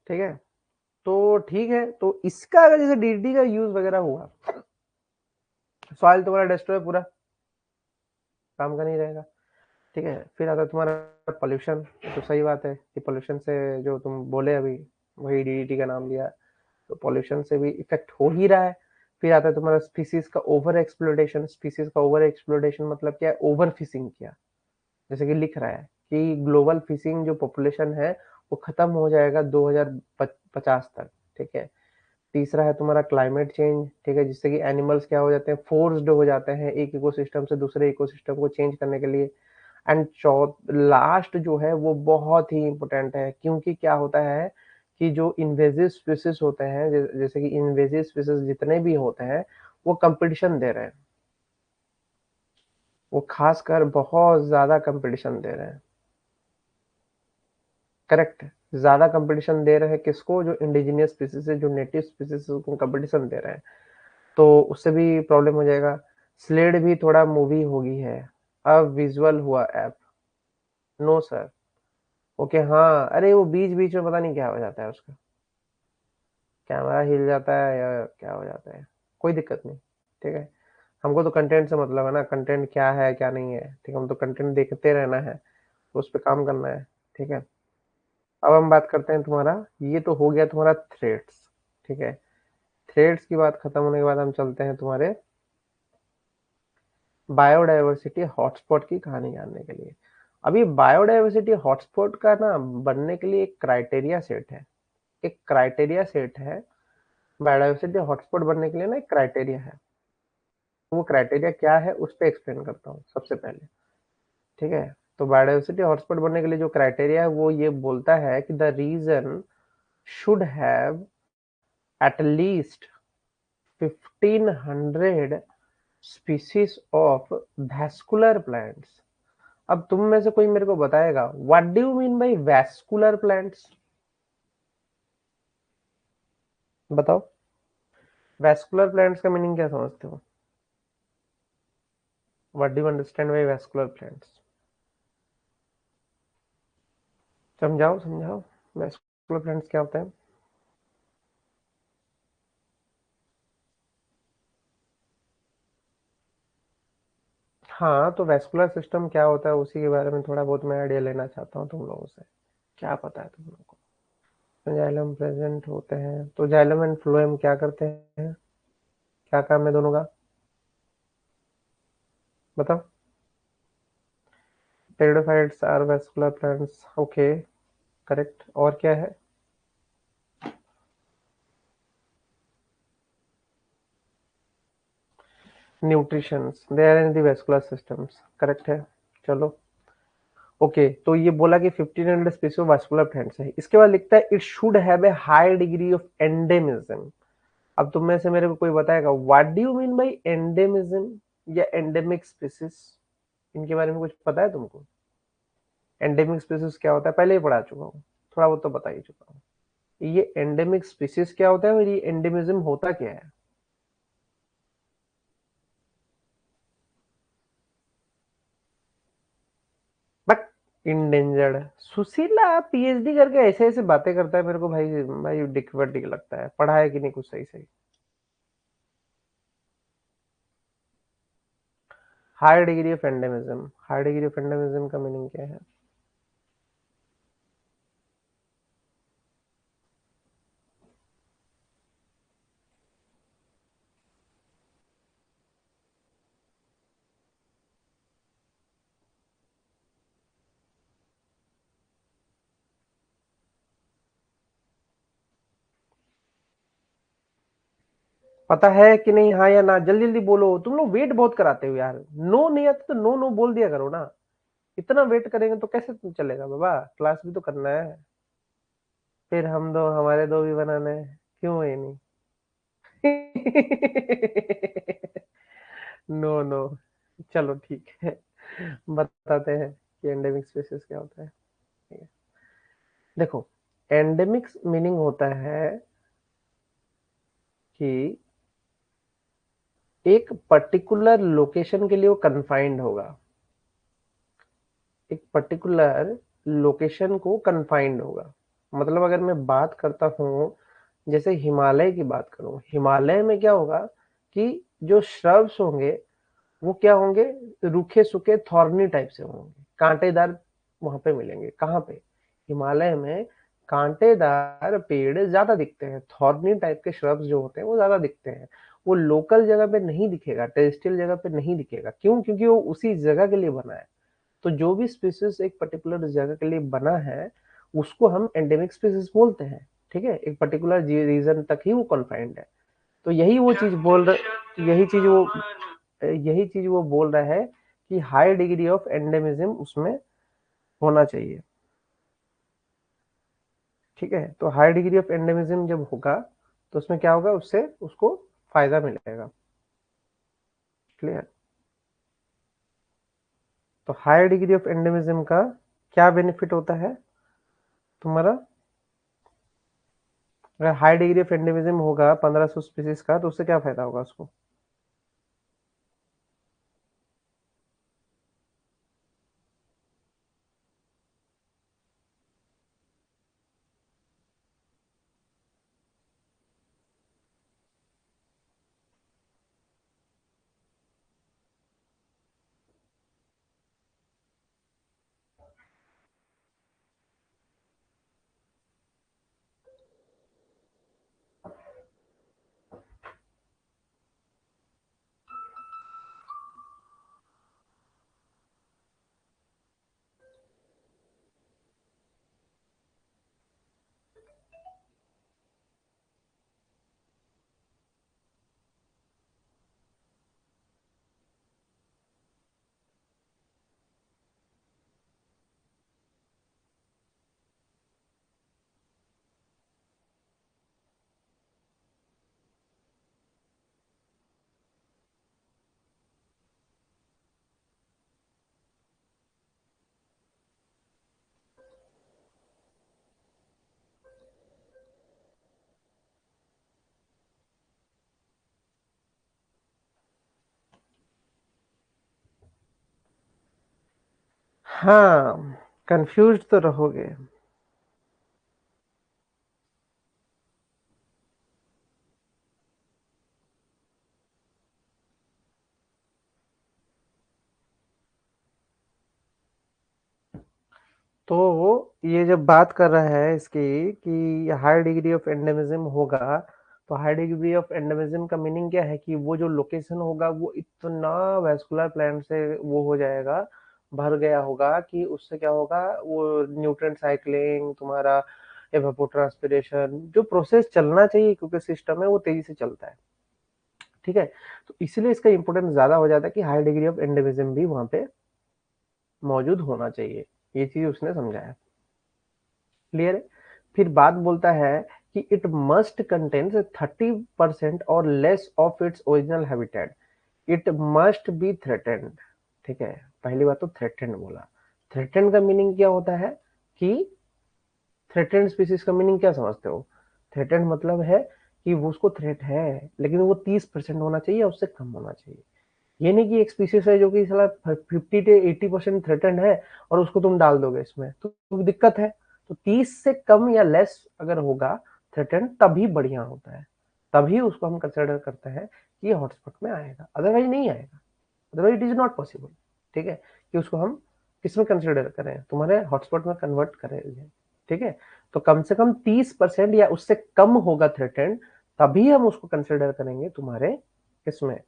ठीक है, तो ठीक है, तो इसका अगर जैसे डीडीटी का यूज वगैरह हुआ, सॉइल तुम्हारा डिस्ट्रॉय पूरा, काम का नहीं रहेगा। ठीक है, फिर आता है तुम्हारा पोल्यूशन। तो सही बात है कि पोल्यूशन से, जो तुम बोले अभी, वही डीडीटी का नाम लिया, तो पोल्यूशन से भी इफेक्ट हो ही रहा है। फिर आता है तुम्हारा स्पीसीज का ओवर एक्सप्लोटेशन। स्पीसीज का ओवर एक्सप्लोटेशन मतलब क्या है? ओवर फिशिंग किया। जैसे कि लिख रहा है कि ग्लोबल फिशिंग जो पॉपुलेशन है वो खत्म हो जाएगा 2050 तक। ठीक है। तीसरा है तुम्हारा क्लाइमेट चेंज। ठीक है, जिससे कि एनिमल्स क्या हो जाते हैं, फोर्स्ड हो जाते हैं एक इकोसिस्टम से दूसरे इकोसिस्टम को चेंज करने के लिए। एंड चौथ लास्ट जो है वो बहुत ही इंपॉर्टेंट है, क्योंकि क्या होता है कि जो इन्वेजिव स्पीसीज होते हैं, जैसे कि इन्वेजिव स्पीसीज जितने भी होते हैं, वो कंपटीशन दे रहे हैं। वो खासकर बहुत ज्यादा कंपटीशन दे रहे हैं। करेक्ट। ज्यादा कंपटीशन दे रहे हैं किसको? जो इंडिजिनियस स्पीसीज है, जो नेटिव स्पीसीज है, उनको कंपटीशन दे रहे हैं। तो उससे भी प्रॉब्लम हो जाएगा। स्लेड भी थोड़ा मूवी होगी है, अब विजुअल हुआ ऐप। No sir. ओके हाँ, अरे वो बीच बीच में पता नहीं क्या हो जाता है उसका, कैमरा हिल जाता है या क्या हो जाता है, कोई दिक्कत नहीं। ठीक है, हमको तो कंटेंट से मतलब है ना, कंटेंट क्या है क्या नहीं है। ठीक है, हम तो कंटेंट देखते रहना है, तो उस पर काम करना है। ठीक है, अब हम बात करते हैं तुम्हारा, ये तो हो गया तुम्हारा थ्रेड्स। ठीक है, थ्रेड्स की बात खत्म होने के बाद हम चलते हैं तुम्हारे बायोडायवर्सिटी हॉटस्पॉट की कहानी जानने के लिए। अभी बायोडायवर्सिटी हॉटस्पॉट का ना बनने के लिए एक क्राइटेरिया सेट है। एक क्राइटेरिया सेट है बायोडायवर्सिटी हॉटस्पॉट बनने के लिए ना, एक क्राइटेरिया है। वो क्राइटेरिया क्या है उस पर एक्सप्लेन करता हूँ सबसे पहले। ठीक है, तो बायोडायवर्सिटी हॉटस्पॉट बनने के लिए जो क्राइटेरिया है वो ये बोलता है कि the reason should have at least 1500 species of vascular plants. अब तुम में से कोई मेरे को बताएगा what do you mean by vascular plants? बताओ, वैस्कुलर प्लांट्स का मीनिंग क्या समझते हो? What do you understand by vascular plants? समझाओ समझाओ, वैस्कुलर प्लांट्स क्या होता है? हाँ, तो वैस्कुलर सिस्टम क्या होता है उसी के बारे में थोड़ा बहुत मैं आइडिया लेना चाहता हूँ तुम लोगों से। क्या पता है तुम लोगों को? जाइलम प्रेजेंट होते हैं, तो जाइलम एंड फ्लोएम क्या करते हैं? क्या काम है दोनों का? बताओ। Pteridophytes are vascular plants, okay, correct. और क्या है? Nutritions, they are in the vascular systems, correct है। चलो, ओके, तो ये बोला कि 1500 स्पीसीज ऑफ वैस्कुलर प्लांट्स है। इसके बाद लिखता है it should have a high degree of endemism. अब तुम में से मेरे को कोई बताएगा what do you mean bye endemism या एंडेमिक स्पीसीज? इनके बारे में कुछ पता है तुमको? एंडेमिक स्पीसीज क्या होता है पहले ही पढ़ा चुका हूँ, थोड़ा बहुत तो बता ही चुका हूँ। ये एंडेमिक स्पीसीज क्या होता है और ये एंडेमिज्म होता क्या है? But endangered. सुशीला पीएचडी करके ऐसे ऐसे बातें करता है, मेरे को भाई भाई डिक लगता है, पढ़ा है कि नहीं कुछ सही सही। High degree of endemism, high degree of endemism का मीनिंग क्या है? पता है कि नहीं, हाँ या ना? जल्दी जल्दी बोलो, तुम लोग वेट बहुत कराते हो यार। नो नहीं आता तो नो नो बोल दिया करो ना। इतना वेट करेंगे तो कैसे तुम चलेगा बाबा, क्लास भी तो करना है। फिर हम दो हमारे दो भी बनाने हैं, क्यों ये नहीं? नो नो, चलो ठीक है, बताते हैं। कि एंडेमिक स्पीसीज क्या होता है। ठीक है, देखो एंडेमिक मीनिंग होता है कि एक पर्टिकुलर लोकेशन के लिए वो कन्फाइंड होगा, एक पर्टिकुलर लोकेशन को कन्फाइंड होगा। मतलब अगर मैं बात करता हूँ, जैसे हिमालय की बात करूँ, हिमालय में क्या होगा कि जो श्रब्स होंगे वो क्या होंगे, रूखे सूखे थॉर्नी टाइप से होंगे, कांटेदार वहां पे मिलेंगे। कहाँ पे, हिमालय में कांटेदार पेड़ ज्यादा दिखते हैं, थॉर्नी टाइप के श्रब्स जो होते हैं वो ज्यादा दिखते हैं। वो लोकल जगह पे नहीं दिखेगा, टेरेस्ट्रियल जगह पे नहीं दिखेगा। क्यों? क्योंकि वो उसी जगह के लिए बना है। तो जो भी स्पीसीज एक पर्टिकुलर जगह के लिए बना है उसको हम एंडेमिक स्पीसीज बोलते हैं। ठीक है, एक पर्टिकुलर रीजन तक ही वो कन्फाइंड है। तो यही वो चीज बोल रहा, यही चीज वो बोल रहा है कि हाई डिग्री ऑफ एंडेमिज्म उसमें होना चाहिए। ठीक है, तो हाई डिग्री ऑफ एंडेमिज्म जब होगा तो उसमें क्या होगा, उससे उसको फायदा मिलेगा। क्लियर? तो हाई डिग्री ऑफ एंडेमिज्म का क्या बेनिफिट होता है तुम्हारा? अगर हाई डिग्री ऑफ एंडेमिज्म होगा 1500 स्पीसीज का तो उससे क्या फायदा होगा उसको? हाँ, कंफ्यूज तो रहोगे। तो ये जब बात कर रहा है इसकी कि हाई डिग्री ऑफ एंडेमिज्म होगा, तो हाई डिग्री ऑफ एंडेमिज्म का मीनिंग क्या है कि वो जो लोकेशन होगा वो इतना वैस्कुलर प्लांट से वो हो जाएगा, भर गया होगा कि उससे क्या होगा, वो न्यूट्रिएंट साइक्लिंग तुम्हारा, एवापोट्रांसपिरेशन जो प्रोसेस चलना चाहिए क्योंकि सिस्टम है वो तेजी से चलता है। ठीक है, तो इसलिए इसका इंपोर्टेंस ज्यादा हो जाता है कि हाई डिग्री ऑफ एंडेमिज्म भी वहां पे मौजूद होना चाहिए। ये चीज उसने समझाया। क्लियर है? फिर बात बोलता है कि इट मस्ट कंटेन्स 30% और less of its original habitat. It must be threatened. ठीक है, पहली बात तो थ्रेटेंड बोला। थ्रेटेंड का मीनिंग क्या होता है कि थ्रेटेंड स्पीसीज का मीनिंग क्या समझते हो? थ्रेटेंड मतलब है कि वो उसको थ्रेट है लेकिन वो 30% होना चाहिए, उससे कम होना चाहिए। ये नहीं कि एक स्पीसीज है जो कि साला 50 से 80% थ्रेटेंड है और उसको तुम डाल दोगे इसमें तो दिक्कत है। तो 30 से कम या लेस अगर होगा थ्रेटेंड तभी बढ़िया होता है, तभी उसको हम कंसिडर करते हैं कि ये हॉटस्पॉट में आएगा, अदरवाइज नहीं आएगा। Otherwise it is not possible. ठीक है, कि उसको हम किसमें कंसिडर करें, तुम्हारे हॉटस्पॉट में कन्वर्ट करें। ठीक है, तो कम से कम 30% या उससे कम होगा थ्रेटेंड, तभी हम उसको कंसिडर करेंगे तुम्हारे किसमें,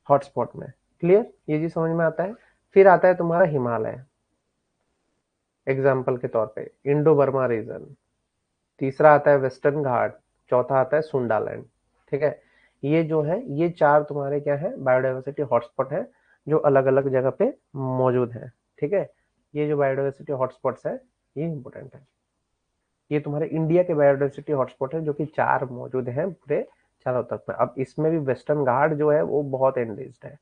हॉटस्पॉट में। क्लियर? ये चीज समझ में आता है। फिर आता है तुम्हारा हिमालय, एग्जाम्पल के तौर पे इंडो बर्मा रीजन। तीसरा आता है वेस्टर्न घाट। चौथा आता है सुंडालैंड। ठीक है, ये जो है ये चार तुम्हारे क्या है, बायोडाइवर्सिटी हॉटस्पॉट है जो अलग अलग जगह पे मौजूद है। ठीक है, ये जो बायोडाइवर्सिटी हॉटस्पॉट्स है ये इंपॉर्टेंट है। ये तुम्हारे इंडिया के बायोडाइवर्सिटी हॉटस्पॉट है जो कि चार मौजूद हैं पूरे चारों तरफ में। अब इसमें भी वेस्टर्न घाट जो है वो बहुत एनरिच्ड है।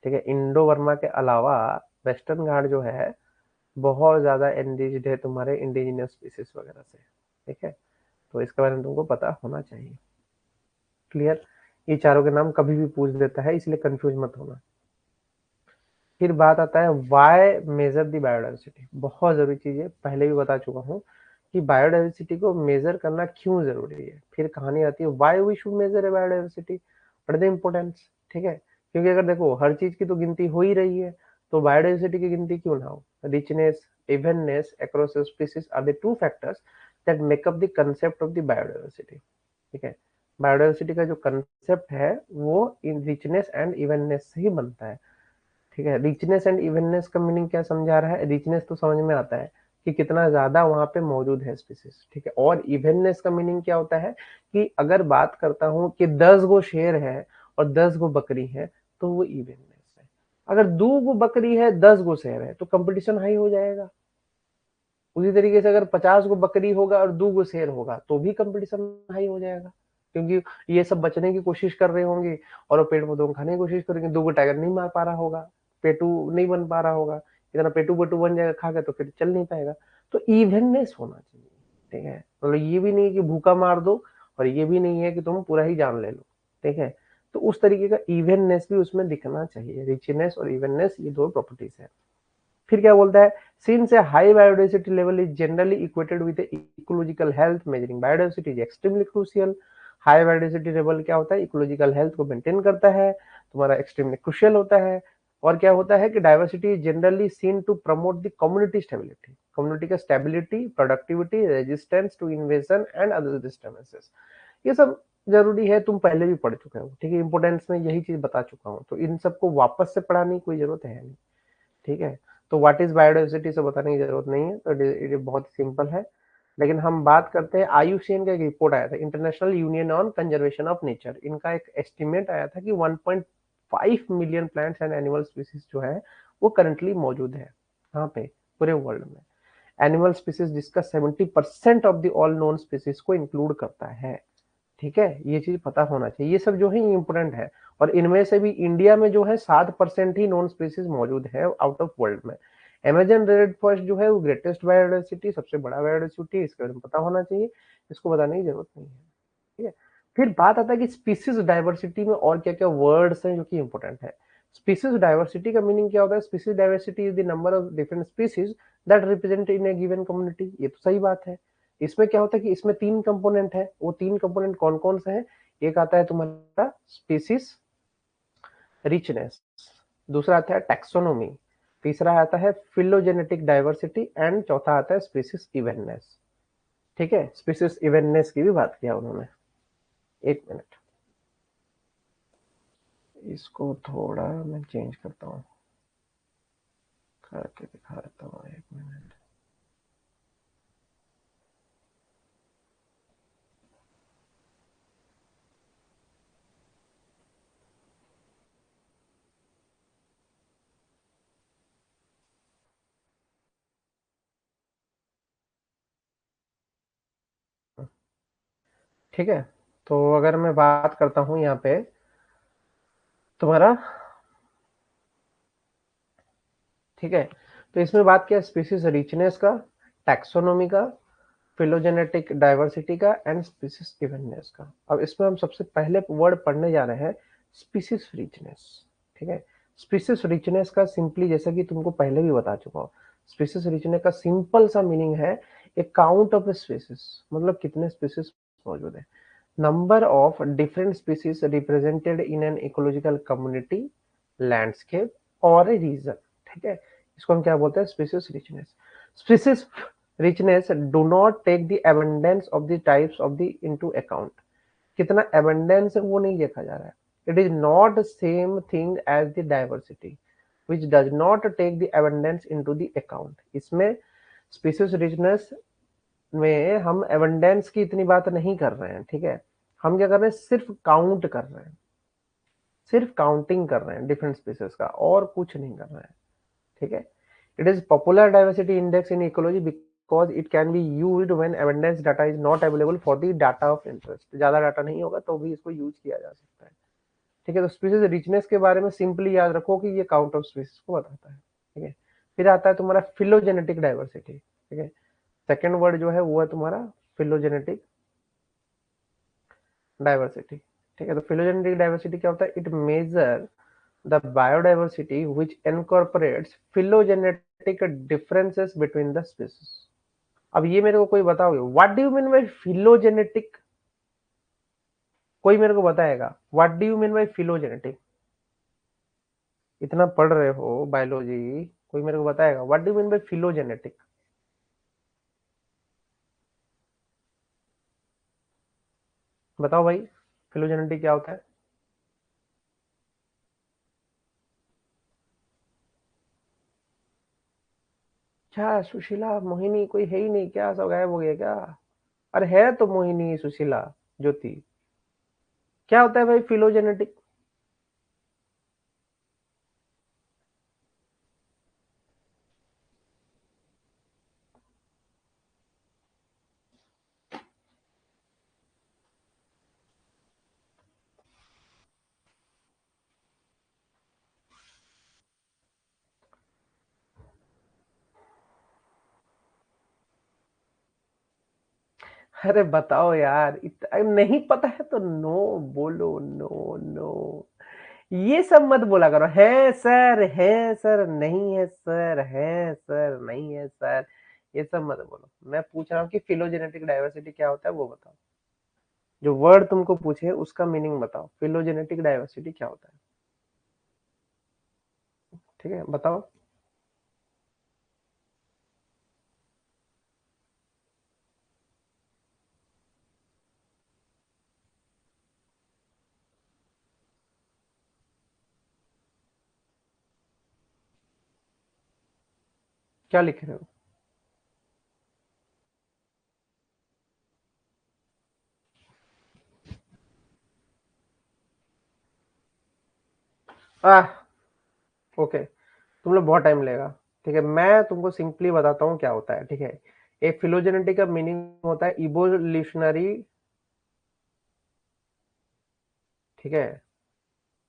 ठीक है, इंडो वर्मा के अलावा वेस्टर्न घाट जो है बहुत ज्यादा एनरिच्ड है तुम्हारे इंडिजिनियस स्पीसीज वगैरह से, ठीक है। तो इसके बारे में तुमको पता होना चाहिए। क्लियर। ये चारों के नाम कभी भी पूछ देता है, इसलिए कंफ्यूज मत होना। फिर बात आता है वाई मेजर द बायोडाइवर्सिटी। बहुत जरूरी चीज है, पहले भी बता चुका हूँ कि बायोडाइवर्सिटी को मेजर करना क्यों जरूरी है। फिर कहानी आती है why we should measure a biodiversity, what the importance, ठीक है। क्योंकि अगर देखो हर चीज की तो गिनती हो ही रही है, तो बायोडाइवर्सिटी की गिनती क्यों ना हो। Richness, evenness across species are the two factors that make up the concept of the biodiversity, ठीक है। बायोडाइवर्सिटी का जो कंसेप्ट है वो इन रिचनेस एंड इवननेस से ही बनता है, ठीक है। रिचनेस एंड इवननेस का मीनिंग क्या समझा रहा है। रिचनेस तो समझ में आता है कि कितना ज्यादा वहां पे मौजूद है स्पीसीज, ठीक है। और इवननेस का मीनिंग क्या होता है कि अगर बात करता हूँ कि 10 गो शेर है और 10 गो बकरी है, तो वो इवननेस है। अगर 2 गो बकरी है 10 गो शेर है, तो कंपटीशन हाई हो जाएगा। उसी तरीके से अगर 50 गो बकरी होगा और 2 गो शेर होगा, तो भी कंपटीशन हाई हो जाएगा, क्योंकि ये सब बचने की कोशिश कर रहे होंगे और वो पेड़ पौधों को खाने की कोशिश करेंगे। 2 गो टाइगर नहीं मार पा रहा होगा, पेटू नहीं बन पा रहा होगा, इतना पेटू पेटू बन जाएगा खा के, तो फिर चल नहीं पाएगा। तो इवननेस होना चाहिए, ठीक है। मतलब ये भी नहीं है कि भूखा मार दो, और ये भी नहीं है कि तुम पूरा ही जान ले लो, ठीक है। तो उस तरीके का इवननेस भी उसमें दिखना चाहिए। रिचनेस और इवननेस ये दो प्रॉपर्टीज है। फिर क्या बोलता है, since A high biodiversity level is generally equated with ecological health, measuring biodiversity is extremely crucial. High biodiversity level क्या होता है, इकोलॉजिकल हेल्थ को मेंटेन करता है, तुम्हारा एक्सट्रीमली क्रूशियल होता है। और क्या होता है कि diversity is generally seen to promote the community stability, community का stability, productivity, resistance to invasion and other disturbances. ये सब जरूरी है, तुम पहले भी पढ़ चुके हो, ठीक है। इंपोर्टेंस में यही चीज बता चुका हूँ, तो इन सबको वापस से पढ़ाने की कोई जरूरत है नहीं, ठीक है। तो व्हाट इज बायोडाइवर्सिटी से बताने की जरूरत नहीं है, तो ये बहुत सिंपल है। लेकिन हम बात करते हैं, आईयूसीएन का एक रिपोर्ट आया था, international union on conservation of nature. इनका एक एस्टिमेट आया था कि 1.5 million plants and animal species जो है वो करंटली मौजूद है, कहाँ पे, पूरे वर्ल्ड में। एनिमल स्पीसीज जिसका 70% of the all known species को इंक्लूड करता है, ठीक है। ये चीज पता होना चाहिए, ये सब जो है इम्पोर्टेंट है। और इनमें से भी इंडिया में जो है 7% ही नॉन स्पीसीज मौजूद है आउट ऑफ वर्ल्ड में। अमेजन रेड फॉरेस्ट जो है वो ग्रेटेस्ट बायोडाइवर्सिटी, सबसे बड़ा बायोडाइवर्सिटी है, इसके बारे में पता होना चाहिए, इसको बताने की जरूरत नहीं है, ठीक है। फिर बात आता है कि स्पीसीज डाइवर्सिटी में और क्या क्या वर्ड्स हैं जो कि इंपॉर्टेंट है। स्पीसीज डाइवर्सिटी का मीनिंग क्या होता है, species diversity is the number of different species that represent in A given community. ये तो सही बात है। इसमें क्या होता है कि इसमें 3 कंपोनेंट है, वो 3 कंपोनेंट कौन कौन से हैं। एक आता है तुम्हारा स्पीसीज रिचनेस, दूसरा आता है टैक्सोनॉमी, तीसरा आता है फिलोजेनेटिक डाइवर्सिटी, एंड चौथा आता है स्पीसीज इवेंटनेस, ठीक है। स्पीसीज इवेंटनेस की भी बात किया उन्होंने। एक मिनट, इसको थोड़ा मैं चेंज करता हूँ, करके दिखा देता हूँ, एक मिनट। ठीक है, तो अगर मैं बात करता हूँ यहाँ पे तुम्हारा, ठीक है। तो इसमें बात किया स्पीसीज रिचनेस का, टैक्सोनॉमी का, फिलोजेनेटिक डाइवर्सिटी का, एंड स्पीसीज इवेंटनेस का। अब इसमें हम सबसे पहले वर्ड पढ़ने जा रहे हैं स्पीसीज रिचनेस, ठीक है। स्पीसीज रिचनेस का सिंपली, जैसा कि तुमको पहले भी बता चुका हूँ, स्पीसीज रिचनेस का सिंपल सा मीनिंग है ए काउंट ऑफ स्पीसीज, मतलब कितने स्पीसीज मौजूद है। Number of different species represented in an ecological community, landscape और ए रीजन, ठीक है। इसको हम क्या बोलते हैं, species richness. Species richness do not take the abundance of the types of the into account. कितना एबंडेंस है वो नहीं देखा जा रहा है। It is not same thing as the diversity which does not take the abundance into the account। इसमें species richness में हम एबंडेंस की इतनी बात नहीं कर रहे हैं, ठीक है। हम क्या कर रहे हैं, सिर्फ काउंट कर रहे हैं, सिर्फ काउंटिंग कर रहे हैं डिफरेंट स्पीसीज का, और कुछ नहीं कर रहे हैं, ठीक है। It is popular diversity index in ecology because it can be used when abundance data is not available for the data of interest. ज्यादा डाटा नहीं होगा तो भी इसको यूज किया जा सकता है, ठीक है। तो स्पीसीज रिचनेस के बारे में सिंपली याद रखो कि ये काउंट ऑफ स्पीसीज को बताता है, ठीक है। फिर आता है तुम्हारा फिलोजेनेटिक डाइवर्सिटी, ठीक है। सेकेंड वर्ड जो है वो है तुम्हारा फिलोजेनेटिक डाइवर्सिटी, ठीक है। तो फिलोजेनेटिक डाइवर्सिटी क्या होता है? It measure the biodiversity which incorporates phylogenetic differences between the species. अब ये मेरे को कोई बताओगे, what do you mean bye phylogenetic? कोई मेरे को बताएगा what do you mean bye phylogenetic? इतना पढ़ रहे हो बायोलॉजी, कोई मेरे को बताएगा what do you mean bye phylogenetic? बताओ भाई, फिलोजेनेटिक क्या होता है? क्या सुशीला मोहिनी कोई है ही नहीं क्या? सब गायब हो गया क्या? अरे है तो मोहिनी सुशीला ज्योति। क्या होता है भाई फिलोजेनेटिक? अरे बताओ यार, नहीं पता है तो नो बोलो, नो नो। ये सब मत बोला करो, है सर, नहीं है सर, है सर, नहीं है सर, ये सब मत बोलो। मैं पूछ रहा हूँ कि फिलोजेनेटिक डाइवर्सिटी क्या होता है वो बताओ। जो वर्ड तुमको पूछे उसका मीनिंग बताओ, फिलोजेनेटिक डाइवर्सिटी क्या होता है? ठीक है, बताओ। क्या लिख रहे हो? आह, ओके, तुम लोग बहुत टाइम लेगा। ठीक है, मैं तुमको सिंपली बताता हूँ क्या होता है, ठीक है। एक फिलोजेनेटिक का मीनिंग होता है इवोल्यूशनरी, ठीक है,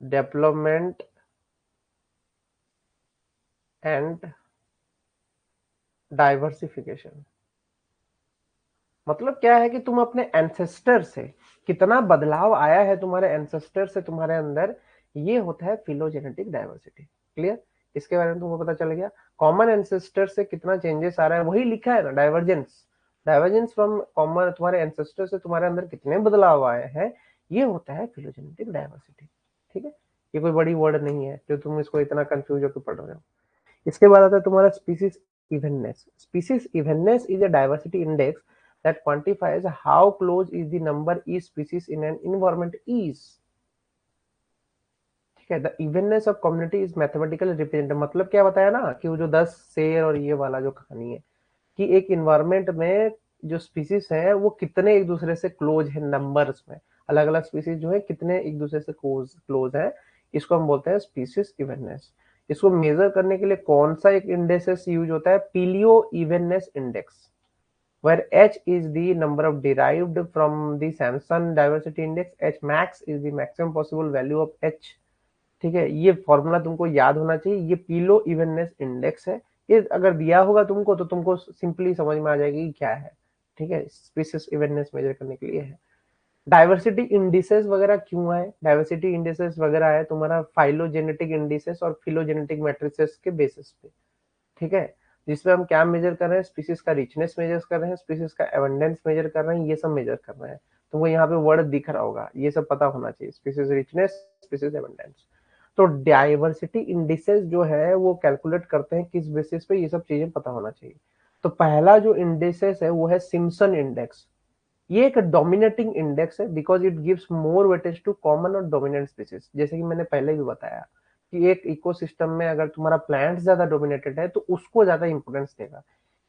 डेवलपमेंट एंड डाइवर्सिफिकेशन। मतलब क्या है कि तुम अपने एंसेस्टर से कितना बदलाव आया है, तुम्हारे एंसेस्टर से तुम्हारे अंदर, ये होता है फिलोजेनेटिक डाइवर्सिटी। क्लियर? इसके बारे में तुमको पता चल गया। कॉमन एंसेस्टर से कितना चेंजेस आ रहा है, वही लिखा है ना, डाइवर्जेंस। डाइवर्जेंस फ्रॉम कॉमन, तुम्हारे एंसेस्टर से तुम्हारे अंदर कितने बदलाव आए हैं, ये होता है फिलोजेनेटिक डाइवर्सिटी। ठीक है, ये कोई बड़ी वर्ड नहीं है जो तुम इसको इतना कंफ्यूज होकर पढ़ रहे हो। इसके बाद आता है तुम्हारा species evenness. Species evenness is a diversity index that quantifies how close is the number each species in an environment is। ठीक है, the evenness of community is mathematical representative. मतलब क्या बताया ना कि वो जो 10 शेर और ये वाला जो कहानी है कि एक इन्वायरमेंट में जो स्पीसीज है वो कितने एक दूसरे से क्लोज है नंबर्स में, अलग अलग स्पीसीज जो है कितने एक दूसरे से क्लोज क्लोज है, इसको हम बोलते हैं स्पीसीज इवेननेस। इसको मेजर करने के लिए कौन सा एक इंडेक्स यूज होता है? Pielou evenness index, where h is the number of derived from the Sampson diversity index, h max is the maximum possible value of h। ठीक है, ये फॉर्मूला तुमको याद होना चाहिए। ये पीलो इवेननेस इंडेक्स है, ये अगर दिया होगा तुमको तो तुमको सिंपली समझ में आ जाएगी क्या है। ठीक है, स्पीसीज इवेननेस मेजर करने के लिए है। डाइवर्सिटी इंडिसेस वगैरह क्यों है? डाइवर्सिटी इंडिसेस वगैरह है तुम्हारा फाइलोजेनेटिक इंडिसेस और फिलोजेनेटिक मैट्रिसेस के बेसिस पे। ठीक है, जिसमें हम क्या मेजर कर रहे हैं? स्पीसीज का रिचनेस मेजर कर रहे हैं, स्पीसीज का एबंडेंस मेजर कर रहे हैं, ये सब मेजर कर रहे हैं। तुमको यहाँ पे वर्ड दिख रहा होगा, ये सब पता होना चाहिए, स्पीसीज रिचनेस, स्पीसीज एबंडेंस। तो डाइवर्सिटी इंडिसेस जो है वो कैलकुलेट करते हैं किस बेसिस पे, ये सब चीजें पता होना चाहिए। तो पहला जो इंडिसेस है वो है सिम्पसन इंडेक्स। ये एक डोमिनेटिंग इंडेक्स है because it gives more weightage to common और डोमिनेंट स्पीसीज। जैसे कि मैंने पहले भी बताया कि एक इकोसिस्टम में अगर तुम्हारा प्लांट ज्यादा डोमिनेटेड है तो उसको ज्यादा इंपोर्टेंस देगा।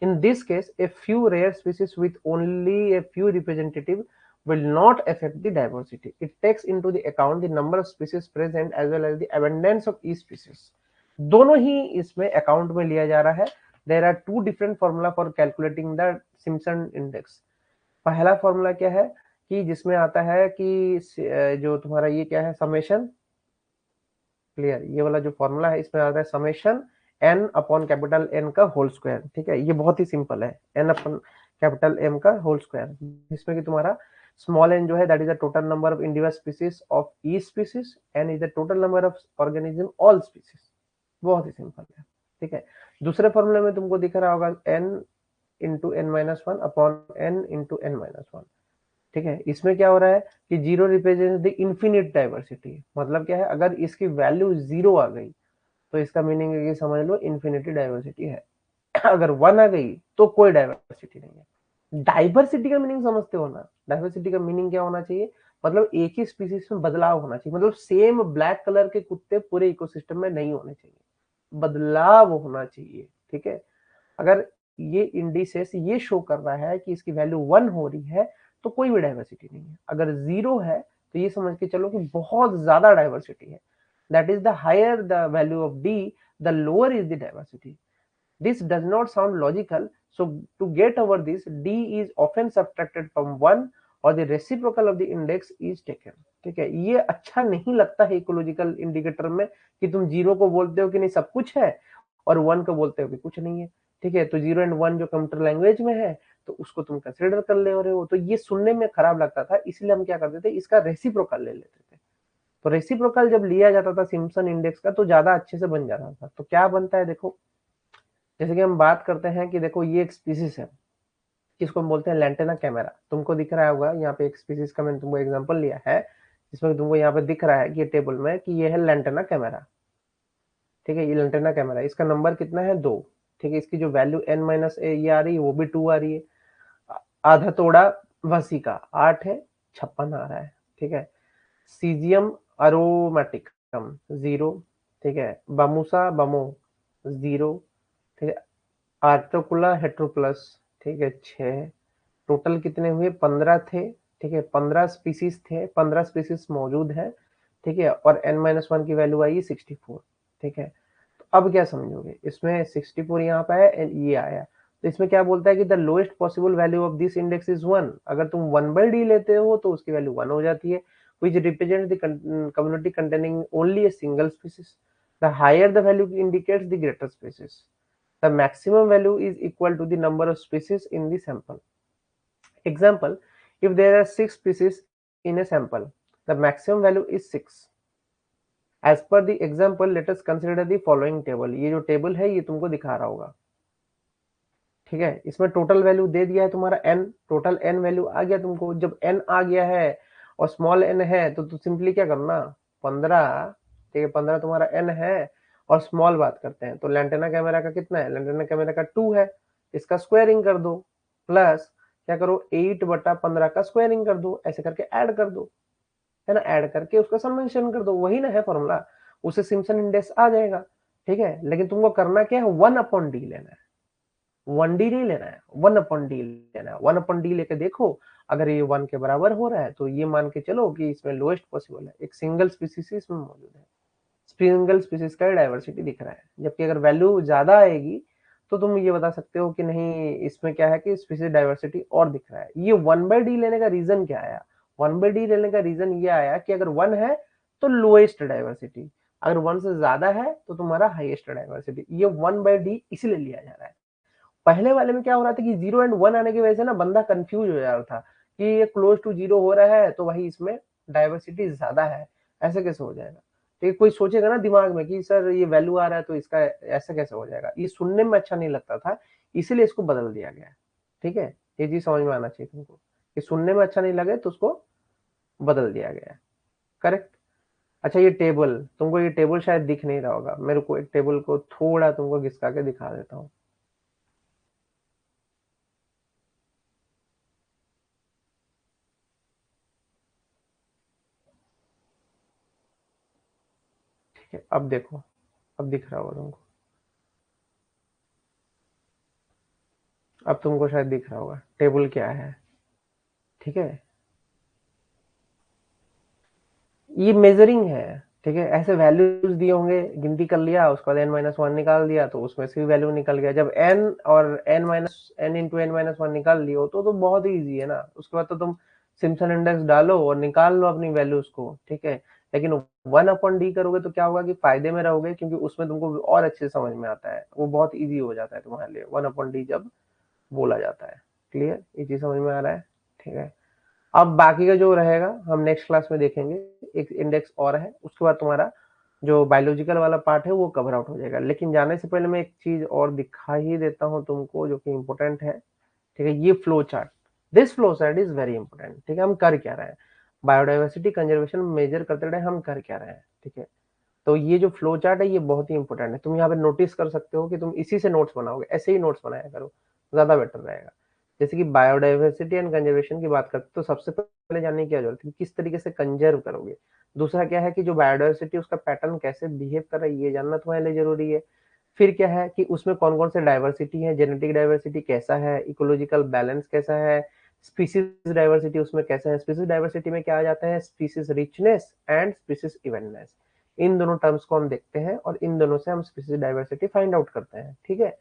In this case a few rare species with only a few representative will not affect the diversity. It takes into the account the number of species present as well as the abundance of each species। दोनों ही इसमें account में लिया जा रहा है। There are two different formula for calculating the Simpson index. पहला formula क्या है कि जिसमें आता है कि जो तुम्हारा ये क्या है, समेशन। क्लियर? ये वाला जो फॉर्मूला है इसमें आता है summation n upon capital N का होल स्क्वायर, ठीक है, ये बहुत ही सिंपल है, n अपॉन कैपिटल M का होल स्क्वायर, जिसमें कि तुम्हारा स्मॉल n जो है that is the total number of individual species of each species, n is the total number of organism all species, बहुत ही सिंपल है, ठीक है। दूसरे फॉर्मूले में तुमको दिख रहा होगा n into n minus one upon n into n minus one, ठीक है। इसमें क्या हो रहा है कि zero represent the infinite diversity, मतलब क्या है, अगर इसकी वैल्यू जीरो आ गई तो इसका मीनिंग है कि समझ लो इन्फिनिटी डाइवर्सिटी है, अगर वन आ गई तो कोई डाइवर्सिटी नहीं है। डाइवर्सिटी का मीनिंग समझते हो ना, डाइवर्सिटी का मीनिंग क्या होना चाहिए, मतलब एक ही स्पीसीज में बदलाव होना चाहिए, मतलब सेम ब्लैक कलर के कुत्ते पूरे इकोसिस्टम में नहीं होने चाहिए, बदलाव होना चाहिए, ठीक है। अगर ये इंडिसेस ये शो कर रहा है कि इसकी वैल्यू वन हो रही है तो कोई भी डाइवर्सिटी नहीं है, अगर जीरो है तो ये समझ के चलो कि बहुत ज्यादा डाइवर्सिटी है, that is the higher the value of D the lower is the diversity. This does not sound logical, so to get over this, d is often subtracted from 1 or the reciprocal of the index is taken, ठीक है। ये अच्छा नहीं लगता है ecological indicator में कि तुम जीरो को बोलते हो कि नहीं सब कुछ है और वन को बोलते हो कि कुछ नहीं है, ठीक है। तो जीरो एंड वन जो कंप्यूटर लैंग्वेज में है तो उसको तुम कंसिडर कर ले रहे हो, तो ये सुनने में खराब लगता था, इसलिए हम क्या करते थे, इसका रेसिप्रोकल ले लेते थे। तो रेसिप्रोकल जब लिया जाता था सिम्पसन इंडेक्स का तो ज्यादा अच्छे से बन जाता था। तो क्या बनता है देखो, जैसे कि हम बात करते हैं कि देखो ये एक स्पीसीज है जिसको हम बोलते हैं लैंटेना कैमेरा, तुमको दिख रहा होगा यहाँ पे एक स्पीसीज का मैंने तुमको एग्जांपल लिया है, जिसमें तुमको यहाँ पे दिख रहा है कि ये टेबल में कि ये है लैंटेना कैमेरा, ठीक है। ये लैंटेना कैमेरा, इसका नंबर कितना है 2, ठीक है। इसकी जो वैल्यू n माइनस ए ये आ रही है वो भी 2 आ रही है, आधा तोड़ा वसी का 8 है, 56 आ रहा है, ठीक है। सीजियम अरोमेटिकम 0, ठीक है। बामुसा बमो 0, ठीक है। आर्टोकुला हेट्रोप्लस, ठीक है 6, टोटल कितने हुए 15 थे, ठीक है। 15 स्पीसीज थे, 15 स्पीसीज मौजूद है, ठीक है। और n माइनस वन की वैल्यू आई 64, ठीक है। तो अब क्या समझोगे, इसमें 64 यहाँ पे है, ये आया, तो इसमें क्या बोलता है कि the lowest possible value of this index is 1, अगर तुम 1/d लेते हो तो उसकी वैल्यू 1 हो जाती है, which represents the community containing only a single species. The higher the value indicates the greater species. The maximum value is equal to the number of species in the sample. Example, if there are 6 species in a sample, the maximum value is 6. As per the example, let us consider the following table. ये जो table है ये तुमको दिखा रहा होगा, ठीक है। इसमें टोटल वैल्यू दे दिया है तुम्हारा n, टोटल n वैल्यू आ गया तुमको, जब n आ गया है और स्मॉल n है तो सिंपली क्या करना 15, ठीक है। 15 तुम्हारा n है और स्मॉल बात करते हैं तो लैंटेना कैमेरा का कितना है, लैंटेना कैमेरा का 2 है, इसका स्क्वायरिंग कर दो, प्लस क्या करो 8/15 का स्क्वायरिंग कर दो, ऐसे करके ऐड कर दो, है ना, ऐड करके उसका समेशन कर दो, वही ना है फॉर्मूला, उससे सिम्पसन इंडेक्स आ जाएगा, ठीक है। लेकिन तुमको करना क्या है, 1/d लेना है, 1d नहीं लेना है, 1/d लेना है। 1/d लेके देखो, अगर ये 1 के बराबर हो रहा है तो ये मान के चलो कि इसमें लोएस्ट पॉसिबल है, एक सिंगल स्पीसीज इसमें मौजूद है, सिंगल स्पीसीज का डाइवर्सिटी दिख रहा है। जबकि अगर वैल्यू ज्यादा आएगी तो तुम ये बता सकते हो कि नहीं इसमें क्या है कि स्पीसीज डाइवर्सिटी और दिख रहा है। ये 1/d लेने का रीजन क्या आया, 1/d लेने का रीजन ये आया कि अगर 1 है तो लोएस्ट डाइवर्सिटी, अगर 1 से ज्यादा है तो तुम्हारा हाईएस्ट डाइवर्सिटी, ये 1/d इसलिए लिया जा रहा है। पहले वाले में क्या हो रहा था कि 0 एंड 1 आने की वजह से ना बंदा कंफ्यूज हो जा रहा था कि ये क्लोज टू 0 हो रहा है तो वही इसमें डाइवर्सिटी ज्यादा है, ऐसे कैसे हो जाएगा, ठीक है। कोई सोचेगा ना दिमाग में कि सर ये वैल्यू आ रहा है तो इसका ऐसा कैसे हो जाएगा, ये सुनने में अच्छा नहीं लगता था, इसीलिए इसको बदल दिया गया, ठीक है। ये चीज समझ में आना चाहिए तुमको, कि सुनने में अच्छा नहीं लगे तो उसको बदल दिया गया, करेक्ट। अच्छा ये टेबल, तुमको ये टेबल शायद दिख नहीं रहा होगा, मेरे को एक टेबल को थोड़ा तुमको घिसका के दिखा देता हूँ। ठीक है, अब देखो, अब दिख रहा होगा तुमको, अब तुमको शायद दिख रहा होगा टेबल क्या है, ठीक है। ये मेजरिंग है, ठीक है। ऐसे वैल्यूज दिए होंगे, गिनती कर लिया, उसके बाद n-1 निकाल दिया तो उसमें से भी वैल्यू निकल गया। जब n और n इंटू n-1 निकाल लियो तो बहुत ही ईजी है ना, उसके बाद तो तुम सिम्पसन इंडेक्स डालो और निकाल लो अपनी वैल्यूज को, ठीक है। लेकिन 1/d करोगे तो क्या होगा कि फायदे में रहोगे, क्योंकि उसमें तुमको और अच्छे से समझ में आता है, वो बहुत ईजी हो जाता है तुम्हारे लिए 1/d जब बोला जाता है। क्लियर, ये चीज समझ में आ रहा है? ठीक है, अब बाकी का जो रहेगा हम नेक्स्ट क्लास में देखेंगे। एक इंडेक्स और है, उसके बाद तुम्हारा जो बायोलॉजिकल वाला पार्ट है वो कवर आउट हो जाएगा। लेकिन जाने से पहले मैं एक चीज और दिखा ही देता हूँ तुमको, जो कि इम्पोर्टेंट है। ठीक है, ये flow chart, this flow chart is very important. ठीक है, हम कर क्या रहे हैं, बायोडाइवर्सिटी कंजर्वेशन मेजर करते रहे, हम कर क्या रहे हैं। ठीक है, तो ये जो फ्लो चार्ट है ये बहुत ही इंपॉर्टेंट है। तुम यहाँ पे नोटिस कर सकते हो कि तुम इसी से नोट्स बनाओगे, ऐसे ही नोट्स बनाया करो, ज्यादा बेटर रहेगा। जैसे कि बायोडाइवर्सिटी एंड कंजर्वेशन की बात करते तो सबसे पहले जानने की क्या जरूरत है कि किस तरीके से कंजर्व करोगे। दूसरा क्या है कि जो बायोडाइवर्सिटी उसका पैटर्न कैसे बिहेव कर रहा है ये जानना तुम्हारे लिए जरूरी है। फिर क्या है कि उसमें कौन कौन से डाइवर्सिटी है, जेनेटिक डाइवर्सिटी कैसा है, इकोलॉजिकल बैलेंस कैसा है, स्पीसीज डाइवर्सिटी उसमें कैसा है। स्पीसीज डाइवर्सिटी में क्या आ जाता है, स्पीसीज रिचनेस एंड स्पीसीज इवेंटनेस, इन दोनों टर्म्स को हम देखते हैं और इन दोनों से हम स्पीसीज डाइवर्सिटी फाइंड आउट करते हैं। ठीक है,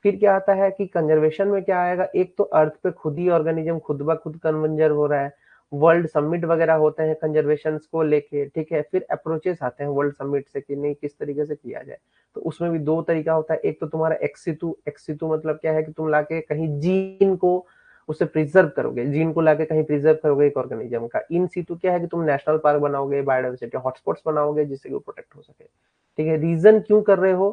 फिर क्या आता है कि कंजर्वेशन में क्या आएगा, एक तो अर्थ पे खुद ही ऑर्गेनिज्म खुद ब खुद कन्वर्जर हो रहा है, वर्ल्ड समिट वगैरह होते हैं कंजर्वेशन को लेके। ठीक है, फिर अप्रोचेस आते हैं वर्ल्ड समिट से कि नहीं किस तरीके से किया जाए। तो उसमें भी दो तरीका होता है, एक तो तुम्हारा एक्सितु, एक्सितु मतलब क्या है कि तुम लाके कहीं जीन को उसे प्रिजर्व करोगे, जीन को लाके कहीं प्रिजर्व करोगे एक ऑर्गेनिज्म का। इन सीटू क्या है कि तुम नेशनल पार्क बनाओगे, बायोडाइवर्सिटी हॉटस्पॉट्स बनाओगे जिससे कि वो प्रोटेक्ट हो सके। ठीक है, रीजन क्यों कर रहे हो,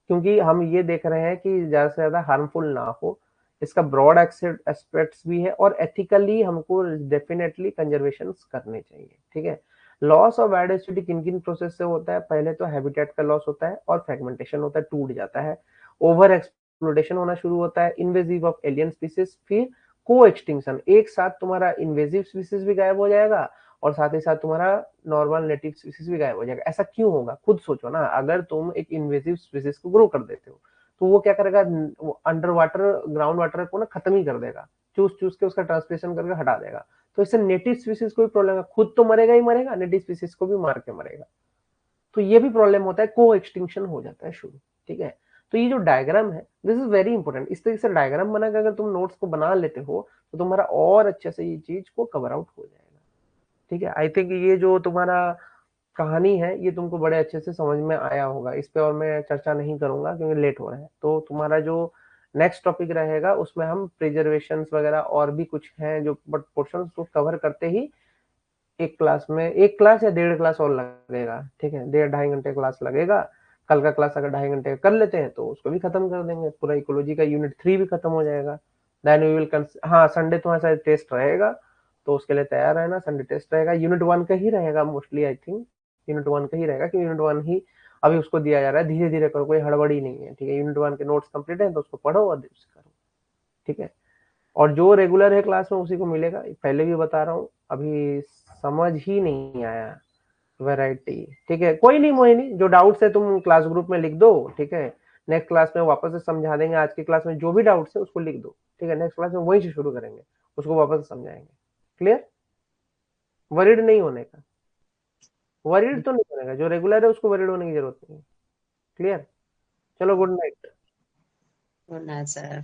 क्योंकि हम ये देख रहे हैं कि ज्यादा से ज्यादा हार्मफुल ना हो, इसका ब्रॉड एस्पेक्ट्स भी है और एथिकली हमको डेफिनेटली कंजर्वेशन करने चाहिए। ठीक है, लॉस ऑफ बायोडाइवर्सिटी किन किन प्रोसेस से होता है, पहले तो हैबिटेट का लॉस होता है और फ्रेगमेंटेशन होता है, टूट जाता है। ओवर एक्सप्लोटेशन होना शुरू होता है, इन्वेजिव ऑफ एलियन स्पीसीज, फिर को एक्सटिंक्शन, एक साथ तुम्हारा इन्वेजिव स्पीसीज भी गायब हो जाएगा और साथ ही साथ तुम्हारा नॉर्मल नेटिव स्पीसीज भी गायब हो जाएगा। ऐसा क्यों होगा, खुद सोचो ना, अगर तुम एक इन्वेजिव स्पीसीज को ग्रो कर देते हो तो वो क्या करेगा, वो अंडर वाटर ग्राउंड वाटर को ना खत्म ही कर देगा, चूस चूस के उसका ट्रांसप्रेशन करके हटा देगा। तो इससे नेटिव स्पीसीज को भी प्रॉब्लम है, खुद तो मरेगा ही मरेगा, नेटिव स्पीसीज को भी मार के मरेगा। तो ये भी प्रॉब्लम होता है, को एक्सटिंक्शन हो जाता है शुरू। ठीक है, तो ये जो डायग्राम है दिस इज वेरी इंपॉर्टेंट, इस तरीके से डायग्राम बना के अगर तुम नोट्स को बना लेते हो तो तुम्हारा और अच्छे से ये चीज को कवर आउट हो जाएगा। ठीक है, आई थिंक ये जो तुम्हारा कहानी है ये तुमको बड़े अच्छे से समझ में आया होगा, इस पे और मैं चर्चा नहीं करूंगा क्योंकि लेट हो रहा है। तो तुम्हारा जो नेक्स्ट टॉपिक रहेगा उसमें हम प्रिजर्वेशन वगैरह और भी कुछ हैं जो बट पोर्शन को कवर करते ही एक क्लास में, एक क्लास या 1.5 क्लास और लगेगा। ठीक है, 1.5-2.5 घंटे क्लास लगेगा। कल का क्लास अगर 2.5 घंटे कर लेते हैं तो उसको भी खत्म कर देंगे, पूरा इकोलॉजी का यूनिट 3 भी खत्म हो जाएगा। देन वी विल, हाँ संडे तुम्हारा शायद टेस्ट रहेगा तो उसके लिए तैयार रहना, संडे टेस्ट रहेगा, यूनिट 1 का ही रहेगा मोस्टली, आई थिंक यूनिट 1 का ही रहेगा क्योंकि यूनिट 1 ही अभी उसको दिया जा रहा है, धीरे धीरे करो, कोई हड़बड़ी नहीं है। ठीक है, यूनिट 1 के नोट्स कंप्लीट है तो उसको पढ़ो और करो। ठीक है, और जो रेगुलर है क्लास में उसी को मिलेगा, पहले भी बता रहा हूँ, अभी समझ ही नहीं आया वैरायटी। ठीक है, कोई नहीं मोहिनी, जो डाउट्स है तुम क्लास ग्रुप में लिख दो। ठीक है, नेक्स्ट क्लास में वापस से समझा देंगे, आज की क्लास में जो भी डाउट्स है उसको लिख दो। ठीक है, नेक्स्ट क्लास में वहीं से शुरू करेंगे, उसको वापस से समझाएंगे। क्लियर, वरीड नहीं होने का, वरीड तो नहीं होने का, जो रेगुलर है उसको वरीड होने की जरूरत नहीं है। क्लियर, चलो good night. Good night sir.